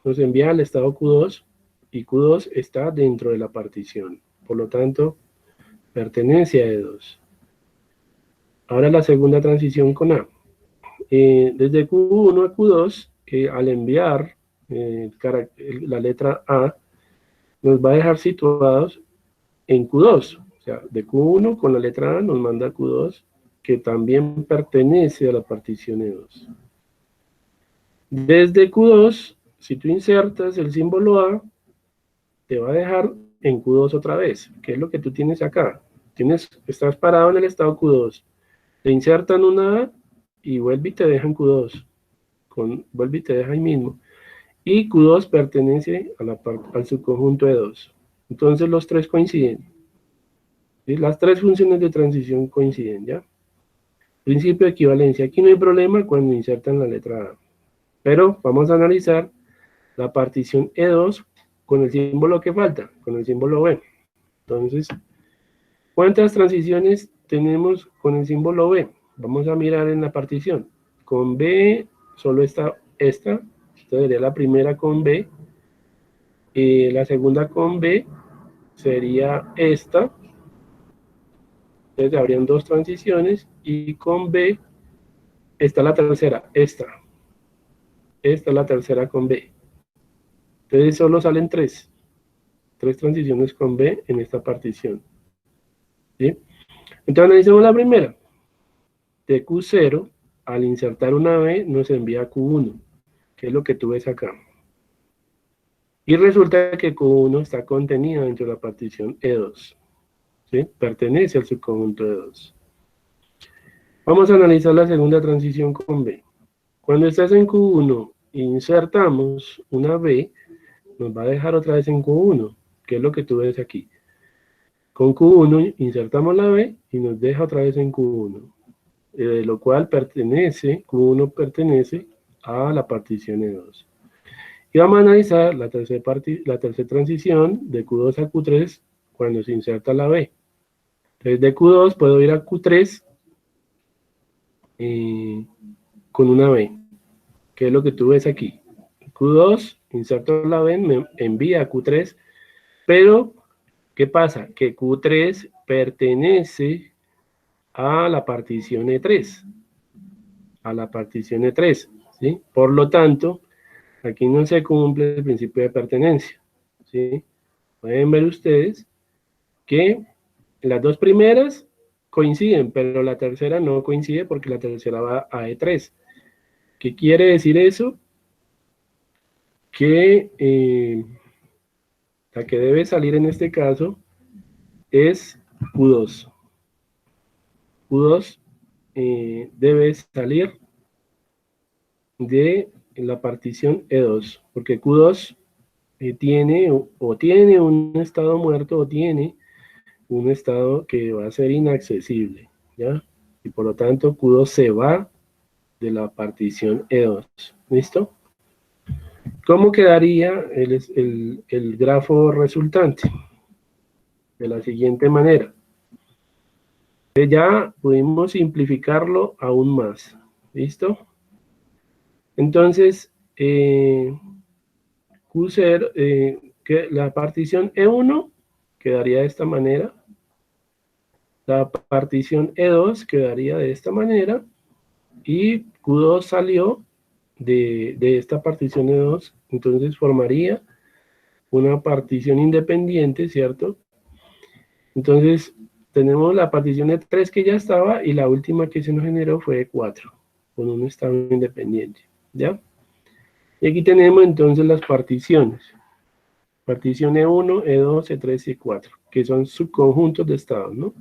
nos envía al estado Q2, y Q2 está dentro de la partición. Por lo tanto, pertenece a E2. Ahora la segunda transición con A. Desde Q1 a Q2, al enviar la letra A, nos va a dejar situados en Q2. O sea, de Q1 con la letra A nos manda a Q2, que también pertenece a la partición E2. Desde Q2, si tú insertas el símbolo A, te va a dejar en Q2 otra vez, que es lo que tú tienes acá. Estás parado en el estado Q2, te insertan una A y vuelve y te deja en Q2, vuelve y te deja ahí mismo. Y Q2 pertenece al subconjunto E2. Entonces los tres coinciden. ¿Sí? Las tres funciones de transición coinciden, ¿ya? Principio de equivalencia. Aquí no hay problema cuando insertan la letra A. Pero vamos a analizar la partición E2 con el símbolo que falta, con el símbolo B. Entonces, ¿cuántas transiciones tenemos con el símbolo B? Vamos a mirar en la partición. Con B solo está esta sería la primera con B. La segunda con B sería esta. Entonces habrían dos transiciones, y con B está la tercera, esta. Esta es la tercera con B. Entonces solo salen tres transiciones con B en esta partición. ¿Sí? Entonces analicemos la primera. De Q0, al insertar una B, nos envía a Q1, que es lo que tú ves acá. Y resulta que Q1 está contenido dentro de la partición E2. ¿Sí? Pertenece al subconjunto E2. Vamos a analizar la segunda transición con B. Cuando estás en Q1 e insertamos una B, nos va a dejar otra vez en Q1, que es lo que tú ves aquí. Con Q1 insertamos la B y nos deja otra vez en Q1, de lo cual Q1 pertenece a la partición E2. Y vamos a analizar la tercera transición de Q2 a Q3 cuando se inserta la B. Entonces de Q2 puedo ir a Q3 con una B, que es lo que tú ves aquí. Q2, inserto la B, me envía a Q3, pero ¿qué pasa? Que Q3 pertenece a la partición E3, ¿sí? Por lo tanto, aquí no se cumple el principio de pertenencia, ¿sí? Pueden ver ustedes que las dos primeras coinciden, pero la tercera no coincide porque la tercera va a E3. ¿Qué quiere decir eso? Que la que debe salir en este caso es Q2. Q2 debe salir de la partición E2, porque Q2 tiene un estado muerto o tiene un estado que va a ser inaccesible, ¿ya? Y por lo tanto Q2 se va de la partición E2, ¿listo? ¿Cómo quedaría el grafo resultante? De la siguiente manera. Ya pudimos simplificarlo aún más, ¿listo? Entonces, Q0, que la partición E1 quedaría de esta manera, la partición E2 quedaría de esta manera, y Q2 salió de esta partición E2, entonces formaría una partición independiente, ¿cierto? Entonces, tenemos la partición E3 que ya estaba, y la última que se nos generó fue E4, con un estado independiente, ¿ya? Y aquí tenemos entonces las particiones. Partición E1, E2, E3 y E4, que son subconjuntos de estados, ¿no?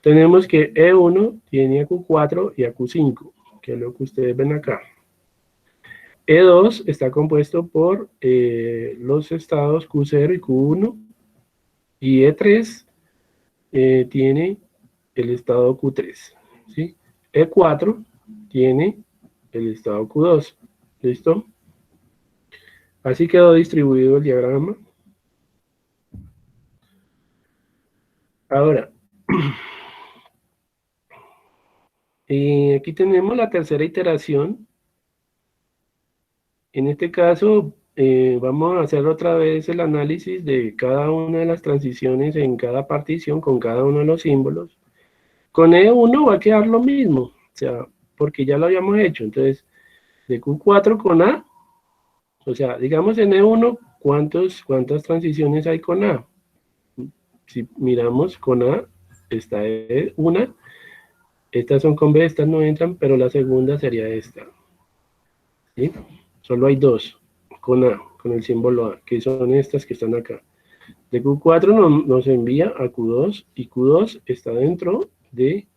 Tenemos que E1 tiene a Q4 y a Q5, que es lo que ustedes ven acá. E2 está compuesto por los estados Q0 y Q1, y E3 tiene el estado Q3, ¿sí? E4 tiene el estado Q2, ¿listo? Así quedó distribuido el diagrama. Ahora, aquí tenemos la tercera iteración. En este caso, vamos a hacer otra vez el análisis de cada una de las transiciones en cada partición con cada uno de los símbolos. Con E1 va a quedar lo mismo, o sea, porque ya lo habíamos hecho. Entonces, de Q4 con A, o sea, digamos en E1, ¿cuántas transiciones hay con A? Si miramos con A, esta es una, estas son con B, estas no entran, pero la segunda sería esta, ¿sí? Solo hay dos con A, con el símbolo A, que son estas que están acá. De Q4 nos envía a Q2, y Q2 está dentro de...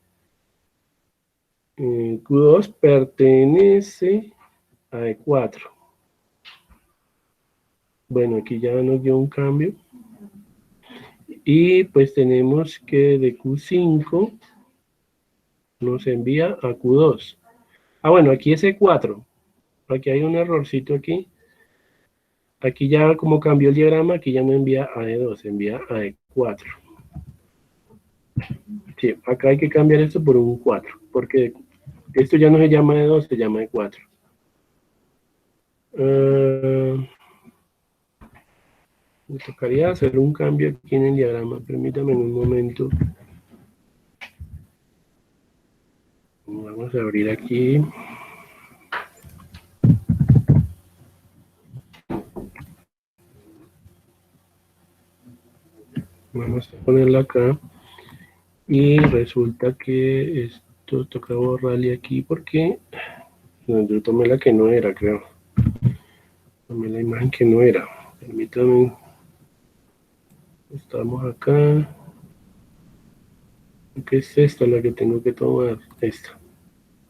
Q2 pertenece a E4. Bueno, aquí ya nos dio un cambio. Y pues tenemos que de Q5 nos envía a Q2. Ah, bueno, aquí es E4. Aquí hay un errorcito aquí. Aquí ya como cambió el diagrama, aquí ya no envía a E2, envía a E4. Sí, acá hay que cambiar esto por un 4, porque esto ya no se llama E2, se llama E4. Me tocaría hacer un cambio aquí en el diagrama. Permítame en un momento. Vamos a abrir aquí. Vamos a ponerla acá. Y resulta que esto toca borrarle aquí porque no, yo tomé la que no era, creo. Tomé la imagen que no era. Permítame. Estamos acá. ¿Qué es esta la que tengo que tomar? Esta.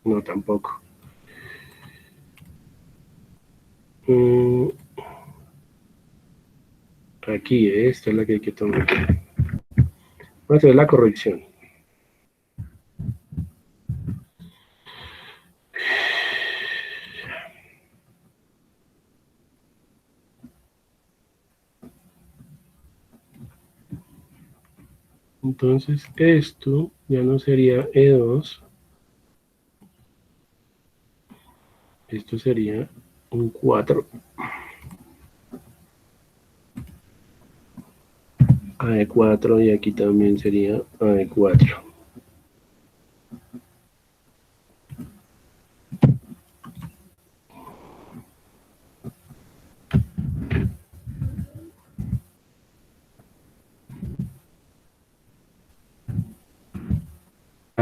No, tampoco. Aquí, esta es la que hay que tomar. Vamos a hacer la corrección. Entonces esto ya no sería E2. Esto sería un 4. A E4, y aquí también sería A E4.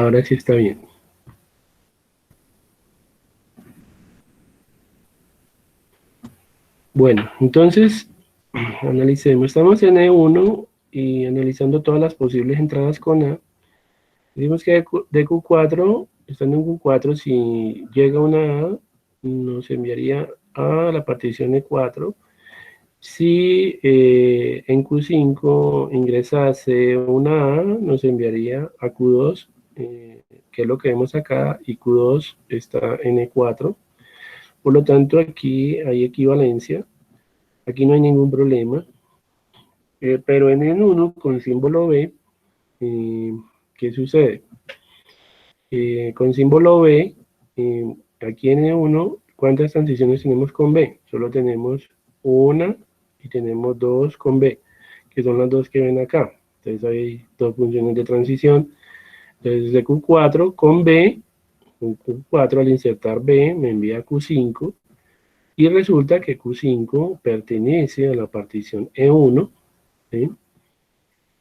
Ahora sí está bien. Bueno, entonces, analicemos. Estamos en E1 y analizando todas las posibles entradas con A. Decimos que de Q4, estando en Q4, si llega una A, nos enviaría a la partición E4. Si en Q5 ingresase una A, nos enviaría a Q2, que es lo que vemos acá, y Q2 está en E4. Por lo tanto, aquí hay equivalencia. Aquí no hay ningún problema. Pero en N1 con símbolo B, ¿qué sucede? Con símbolo B, aquí en N1, ¿cuántas transiciones tenemos con B? Solo tenemos una y tenemos dos con B, que son las dos que ven acá. Entonces hay dos funciones de transición. Entonces de Q4 con B, Q4 al insertar B me envía a Q5, y resulta que Q5 pertenece a la partición E1, ¿sí?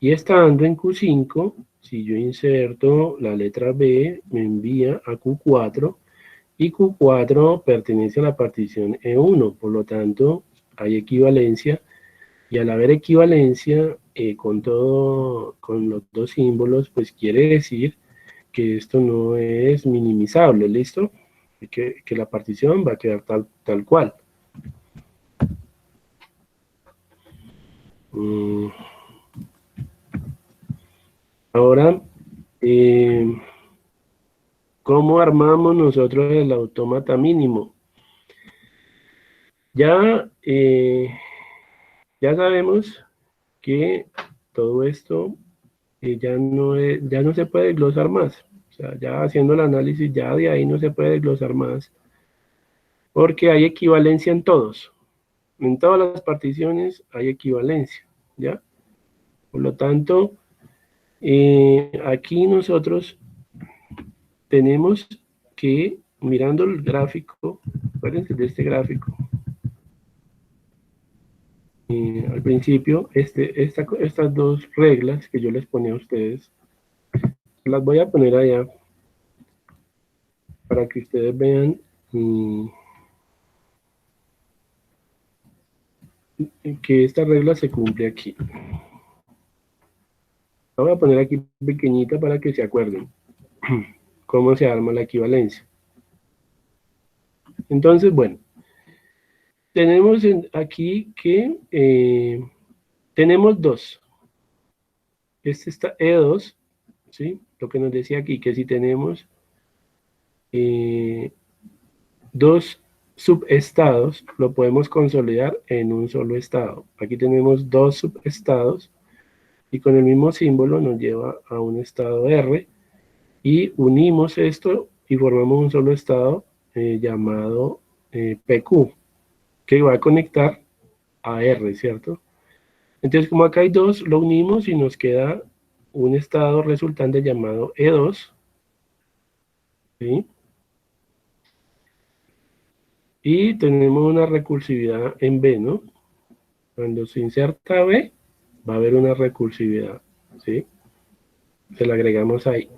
Y estando en Q5, si yo inserto la letra B, me envía a Q4, y Q4 pertenece a la partición E1, por lo tanto, hay equivalencia, y al haber equivalencia con los dos símbolos, pues quiere decir que esto no es minimizable, ¿listo? Que la partición va a quedar tal cual. Ahora, ¿cómo armamos nosotros el autómata mínimo? Ya, ya sabemos que todo esto ya no se puede desglosar más. O sea, ya haciendo el análisis, ya de ahí no se puede desglosar más, porque hay equivalencia en todos. En todas las particiones hay equivalencia, ¿ya? Por lo tanto, aquí nosotros tenemos que, mirando el gráfico, acuérdense de este gráfico, al principio, estas dos reglas que yo les ponía a ustedes, las voy a poner allá para que ustedes vean que esta regla se cumple aquí. La voy a poner aquí pequeñita para que se acuerden cómo se arma la equivalencia. Entonces, bueno, tenemos aquí que tenemos dos. Este está E2, ¿sí? Lo que nos decía aquí, que si tenemos dos subestados, lo podemos consolidar en un solo estado. Aquí tenemos dos subestados y con el mismo símbolo nos lleva a un estado R, y unimos esto y formamos un solo estado llamado PQ, que va a conectar a R, ¿cierto? Entonces, como acá hay dos, lo unimos y nos queda un estado resultante llamado E2, ¿sí? Y tenemos una recursividad en B, ¿no? Cuando se inserta B, va a haber una recursividad, ¿sí? Se la agregamos ahí.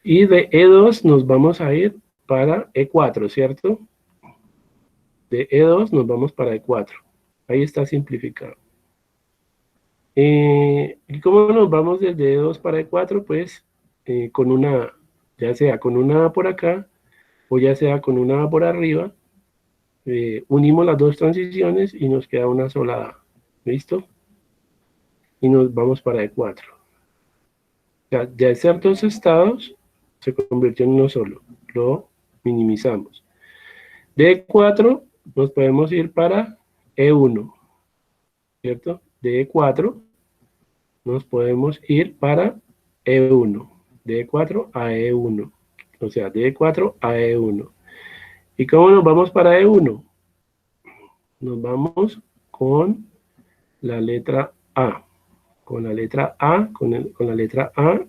Y de E2 nos vamos a ir para E4, ¿cierto? De E2 nos vamos para E4. Ahí está simplificado. ¿Y cómo nos vamos desde E2 para E4? Pues con una A, ya sea con una A por acá, o ya sea con una A por arriba, unimos las dos transiciones y nos queda una sola A. ¿Listo? Y nos vamos para E4. O sea, de ser dos estados, se convirtió en uno solo. Lo minimizamos. De E4 nos podemos ir para E1, ¿cierto? De E4 nos podemos ir para E1. De E4 a E1. O sea, de E4 a E1. ¿Y cómo nos vamos para E1? Nos vamos con la letra A. Con la letra A, con la letra A,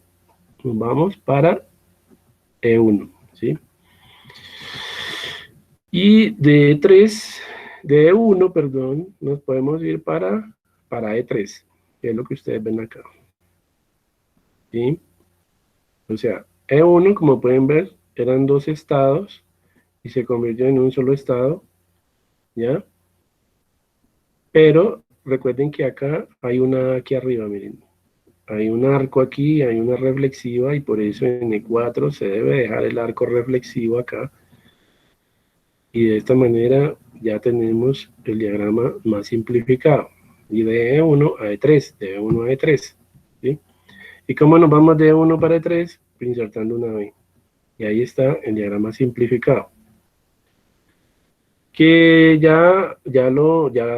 nos vamos para E1, ¿sí? Y de E1, perdón, nos podemos ir para E3, que es lo que ustedes ven acá, ¿sí? O sea, E1, como pueden ver, eran dos estados y se convirtió en un solo estado, ¿ya? Pero recuerden que acá hay una aquí arriba, miren. Hay un arco aquí, hay una reflexiva y por eso en E4 se debe dejar el arco reflexivo acá. Y de esta manera ya tenemos el diagrama más simplificado. Y de E1 a E3, de E1 a E3. ¿Sí? ¿Y cómo nos vamos de E1 para E3? Insertando una B. Y ahí está el diagrama simplificado. Que ya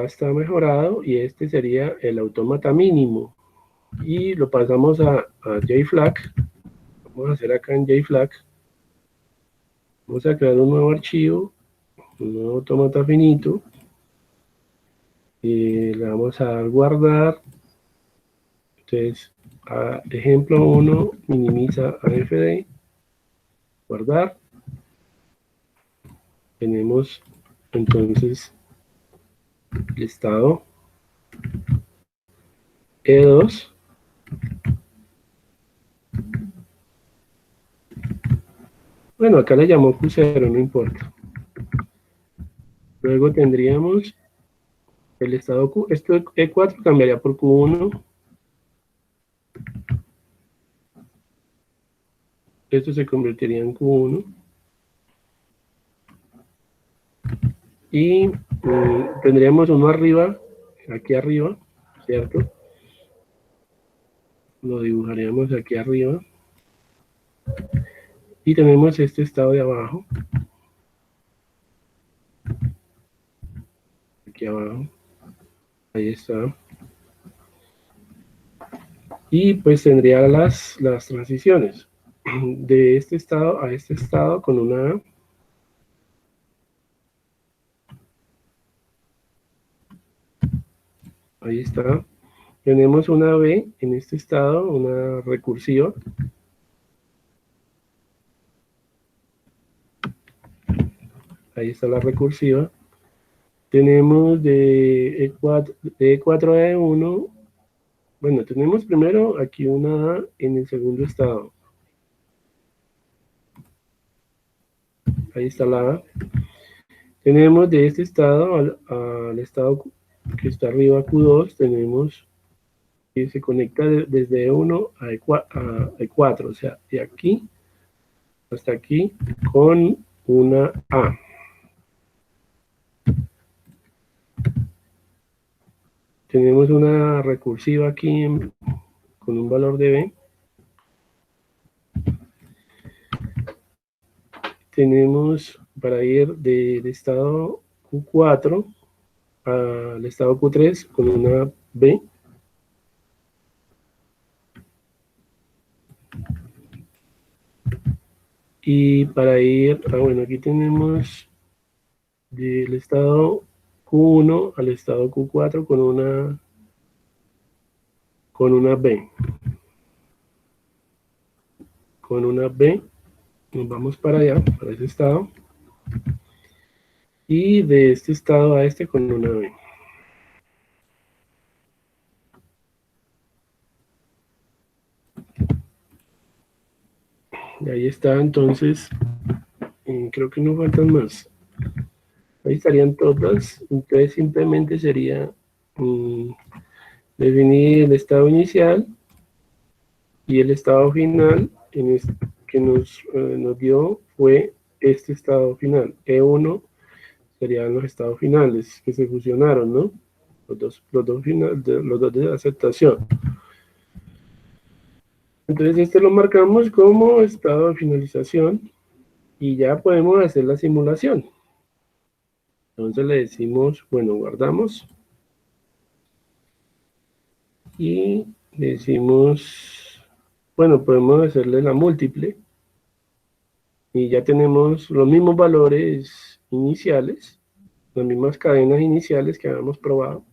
está mejorado y este sería el autómata mínimo. Y lo pasamos a JFlag. Vamos a hacer acá en JFlag. Vamos a crear un nuevo archivo, un nuevo autómata finito. Y le vamos a dar guardar. Entonces, ejemplo 1, minimiza AFD. Guardar. Tenemos entonces el estado E2. Bueno, acá le llamó Q0, no importa. Luego tendríamos el estado Q. Esto E4 cambiaría por Q1. Esto se convertiría en Q1. Y tendríamos uno arriba, aquí arriba, ¿cierto? Lo dibujaríamos aquí arriba. Y tenemos este estado de abajo. Aquí abajo. Ahí está. Y pues tendría las transiciones de este estado a este estado con una A. Ahí está. Tenemos una B en este estado, una recursiva. Ahí está la recursiva. Tenemos de E4 a E1. Bueno, tenemos primero aquí una A en el segundo estado. Ahí está la A. Tenemos de este estado al estado que está arriba, Q2, tenemos que se conecta desde E1 a E4, o sea, de aquí hasta aquí con una A. Tenemos una recursiva aquí con un valor de B. Tenemos para ir del estado Q4 al estado Q3 con una B. Y para ir, bueno, aquí tenemos del estado Q1 al estado Q4 con una B. Con una B, nos vamos para allá, para ese estado. Y de este estado a este con una B. Y ahí está, entonces, creo que no faltan más. Ahí estarían todas, entonces simplemente sería definir el estado inicial y el estado final que nos dio fue este estado final. E1 serían los estados finales que se fusionaron, ¿no? Los dos de aceptación. Entonces este lo marcamos como estado de finalización y ya podemos hacer la simulación. Entonces le decimos, bueno, guardamos y decimos, bueno, podemos hacerle la múltiple y ya tenemos los mismos valores iniciales, las mismas cadenas iniciales que habíamos probado.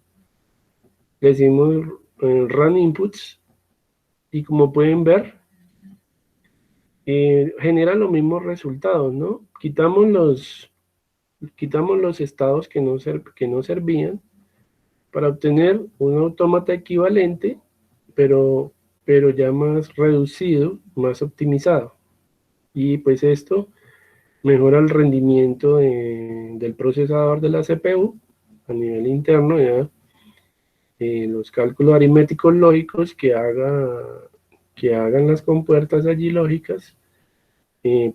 Le decimos run inputs y como pueden ver, genera los mismos resultados, ¿no? Quitamos los estados que no servían para obtener un autómata equivalente, pero pero ya más reducido, más optimizado. Y pues esto mejora el rendimiento del procesador de la CPU a nivel interno, ya los cálculos aritméticos lógicos que hagan las compuertas allí lógicas,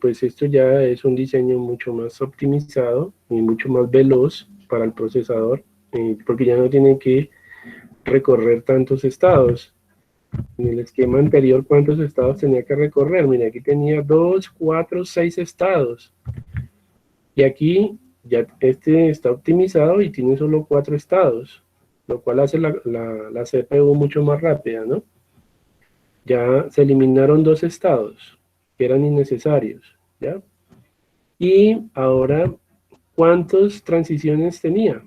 pues esto ya es un diseño mucho más optimizado y mucho más veloz para el procesador, porque ya no tiene que recorrer tantos estados. En el esquema anterior, ¿cuántos estados tenía que recorrer? Mira, aquí tenía 2, 4, 6 estados. Y aquí ya este está optimizado y tiene solo 4 estados, lo cual hace la CPU mucho más rápida, ¿no? Ya se eliminaron 2 estados que eran innecesarios, ¿ya? Y ahora, ¿cuántas transiciones tenía?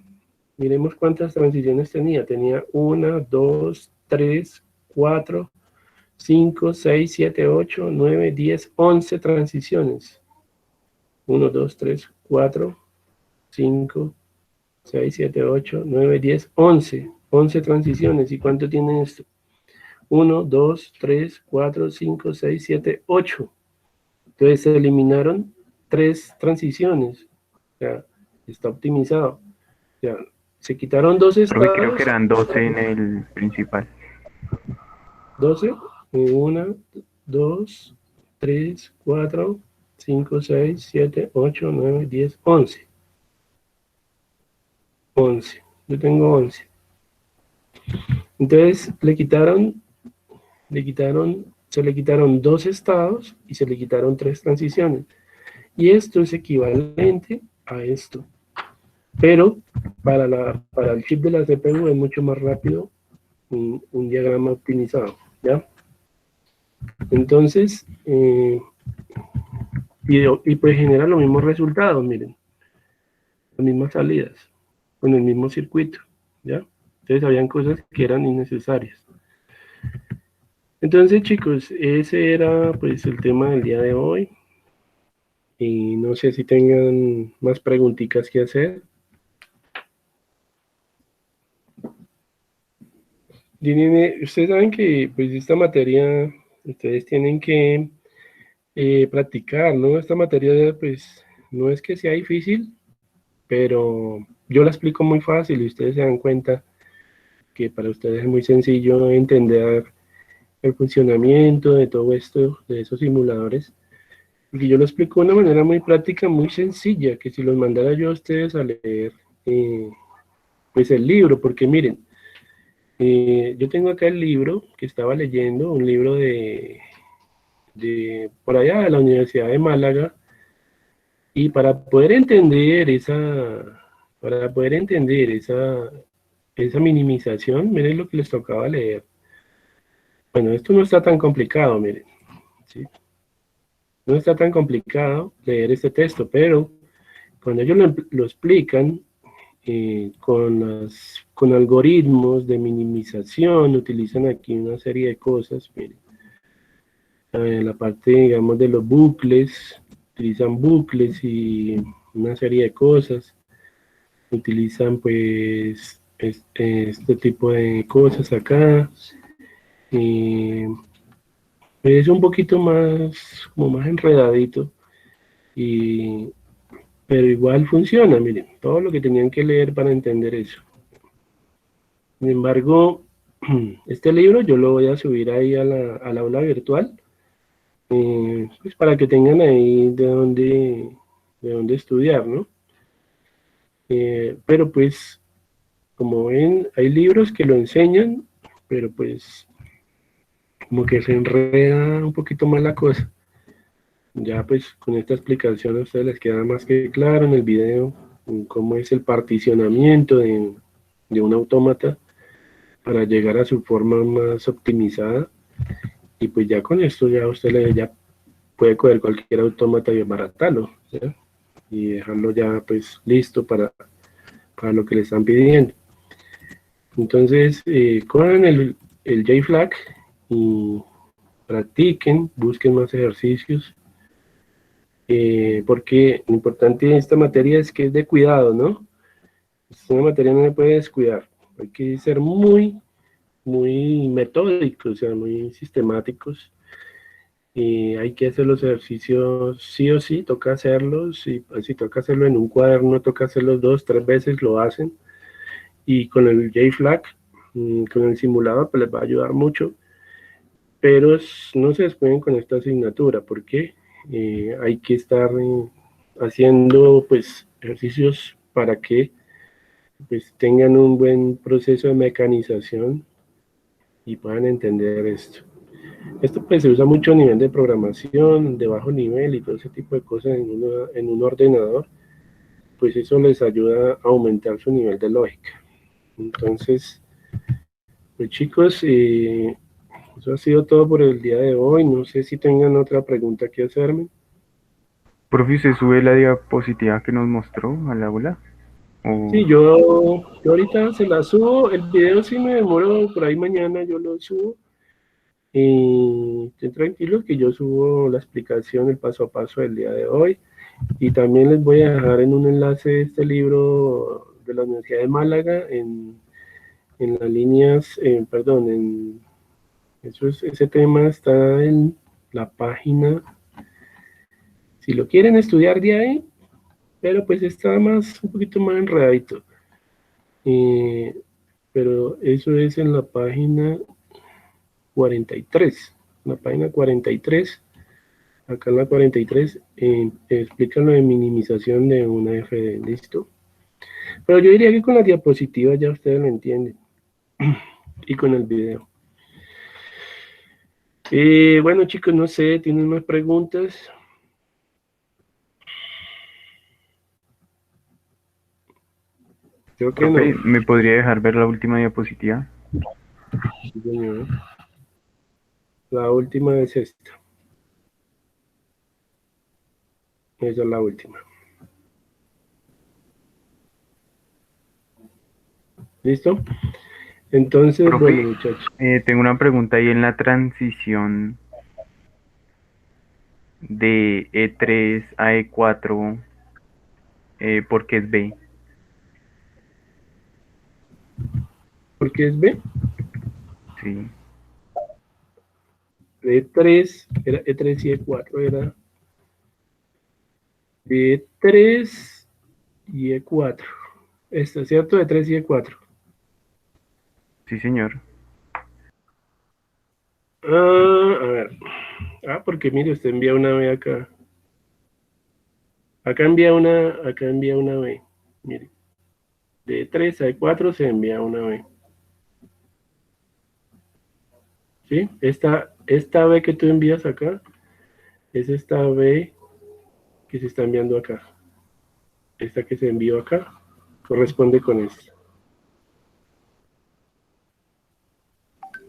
Miremos cuántas transiciones tenía. Tenía 1, 2, 3, 4, 5, 6, 7, 8, 9, 10, 11 transiciones. 1, 2, 3, 4, 5, 6, 7, 8, 9, 10, 11. 11 transiciones. ¿Y cuánto tiene esto? 1, 2, 3, 4, 5, 6, 7, 8. Entonces se eliminaron 3 transiciones. O sea, está optimizado. O sea, se quitaron 2 Profe, creo estados. que eran 12 en el principal. 12. 1, 2, 3, 4, 5, 6, 7, 8, 9, 10, 11. 11. Yo tengo 11. Entonces se le quitaron 2 estados y se le quitaron 3 transiciones. Y esto es equivalente a esto. Pero para el chip de la CPU es mucho más rápido un diagrama optimizado, ¿ya? Entonces, y pues genera los mismos resultados, miren, las mismas salidas, con el mismo circuito, ¿ya? Entonces habían cosas que eran innecesarias. Entonces, chicos, ese era pues el tema del día de hoy. Y no sé si tengan más preguntitas que hacer. Ustedes saben que pues esta materia, ustedes tienen que practicar, ¿no? Esta materia pues no es que sea difícil, pero yo la explico muy fácil y ustedes se dan cuenta que para ustedes es muy sencillo entender el funcionamiento de todo esto, de esos simuladores. Y yo lo explico de una manera muy práctica, muy sencilla, que si los mandara yo a ustedes a leer, pues el libro, porque miren, yo tengo acá el libro que estaba leyendo, un libro de por allá de la Universidad de Málaga, y para poder entender esa minimización, miren lo que les tocaba leer. Bueno, esto no está tan complicado, miren, ¿sí? No está tan complicado leer este texto, pero cuando ellos lo explican con algoritmos de minimización, utilizan aquí una serie de cosas, miren. La parte, digamos, de los bucles, utilizan bucles y una serie de cosas. Utilizan, pues, este tipo de cosas acá. Es un poquito más, como más enredadito, pero igual funciona, miren, todo lo que tenían que leer para entender eso. Sin embargo, este libro yo lo voy a subir ahí al aula virtual, pues para que tengan ahí de dónde estudiar, ¿no? Pero pues, como ven, hay libros que lo enseñan, pero pues como que se enreda un poquito más la cosa. Ya pues con esta explicación a ustedes les queda más que claro en el video cómo es el particionamiento de un autómata para llegar a su forma más optimizada. Y pues ya con esto ya usted ya puede coger cualquier autómata y embaratarlo, ¿ya? Y dejarlo ya pues listo para lo que le están pidiendo. Entonces, cojan el JFlag y practiquen, busquen más ejercicios, porque lo importante de esta materia es que es de cuidado, ¿no? Esta materia no se puede descuidar, hay que ser muy, muy metódicos, o sea, muy sistemáticos. Y hay que hacer los ejercicios sí o sí, toca hacerlos, y pues, si toca hacerlo en un cuaderno, toca hacerlos 2, 3 veces, lo hacen. Y con el JFLAG, con el simulador, pues les va a ayudar mucho, pero no se descuiden con esta asignatura, porque hay que estar haciendo pues ejercicios para que pues tengan un buen proceso de mecanización y puedan entender esto. Esto pues se usa mucho a nivel de programación, de bajo nivel y todo ese tipo de cosas en un ordenador, pues eso les ayuda a aumentar su nivel de lógica. Entonces, pues chicos, eso ha sido todo por el día de hoy. No sé si tengan otra pregunta que hacerme. Profe, ¿se sube la diapositiva que nos mostró al aula? Sí, yo ahorita se la subo. El video sí me demoro, por ahí mañana yo lo subo. Y estén tranquilos que yo subo la explicación, el paso a paso del día de hoy. Y también les voy a dejar en un enlace este libro de la Universidad de Málaga en las líneas, perdón, ese tema está en la página. Si lo quieren estudiar de ahí, pero pues está un poquito más enredadito. Pero eso es en la página 43. La página 43, acá en la 43, explica lo de minimización de una FD, ¿listo? Pero yo diría que con la diapositiva ya ustedes lo entienden. Y con el video. Bueno, chicos, no sé, ¿tienen más preguntas? Creo que Profe, no. ¿me podría dejar ver la última diapositiva? Sí, señor. La última es esta. Esa es la última. ¿Listo? Entonces, Profe, bueno, muchachos. tengo una pregunta ahí en la transición de E3 a E4, ¿por qué es B? ¿Por qué es B? Sí, E3, era E3 y E4, era E3 y E4. ¿Está cierto? E3 y E4. sí, señor. A ver. Porque mire, usted envía una B acá. Acá envía una B. Mire. De E3 a E4 se envía una B. ¿Sí? Esta B que tú envías acá es esta B que se está enviando acá. Esta que se envió acá corresponde con esta.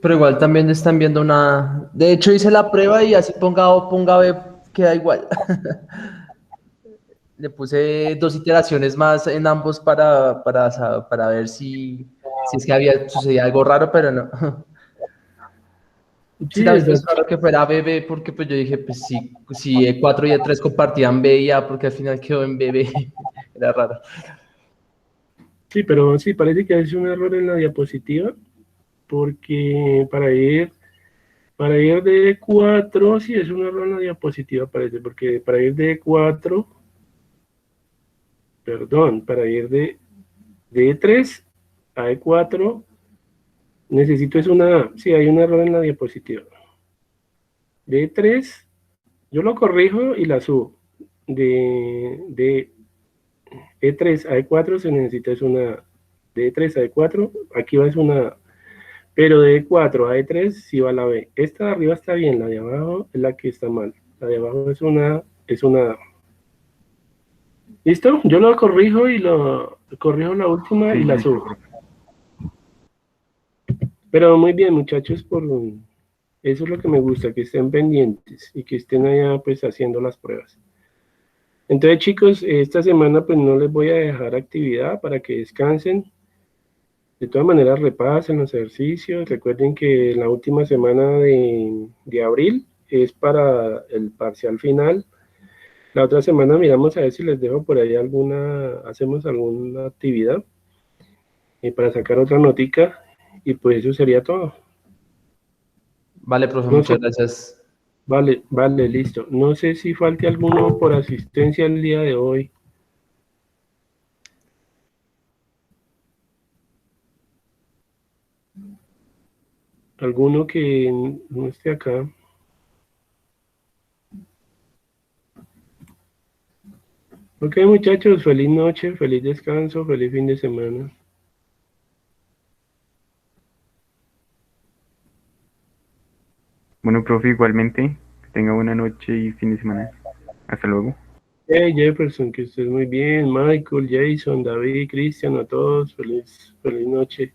Pero igual también están viendo una... De hecho, hice la prueba y así ponga O, ponga B, queda igual. Le puse 2 iteraciones más en ambos para ver si es que había sucedido algo raro, pero no. Sí, Sí, también es exacto. raro que fuera BB, porque pues yo dije, pues si E4 y E3 compartían B y A, porque al final quedó en BB. Era raro. Sí, pero sí, parece que es un error en la diapositiva, porque para ir de 4, sí es un error en la diapositiva, parece, porque para ir de 4, perdón, para ir de E3 a E4, necesito es una A. Sí, hay un error en la diapositiva. De E3, yo lo corrijo y la subo. De E3 a E4 se necesita es una A. De E3 a E4, aquí va es una A. Pero de E4 a E3 sí va la B. Esta de arriba está bien, la de abajo es la que está mal. La de abajo es una A. ¿Listo? Yo lo corrijo y lo corrijo la última Sí, y la listo, subo. profe. Pero muy bien, muchachos, eso es lo que me gusta, que estén pendientes y que estén allá pues haciendo las pruebas. Entonces, chicos, esta semana pues no les voy a dejar actividad para que descansen. De todas maneras, repasen los ejercicios. Recuerden que la última semana de abril es para el parcial final. La otra semana miramos a ver si les dejo por ahí hacemos alguna actividad para sacar otra notica. Y pues eso sería todo. Vale, profe, No muchas sé. gracias. Vale, listo. No sé si falte alguno por asistencia el día de hoy. Alguno que no esté acá. Ok, muchachos, feliz noche, feliz descanso, feliz fin de semana. Bueno, profe, igualmente, que tenga buena noche y fin de semana. Hasta luego. Hey, Jefferson, que estés muy bien. Michael, Jason, David, Cristian, a todos, feliz noche.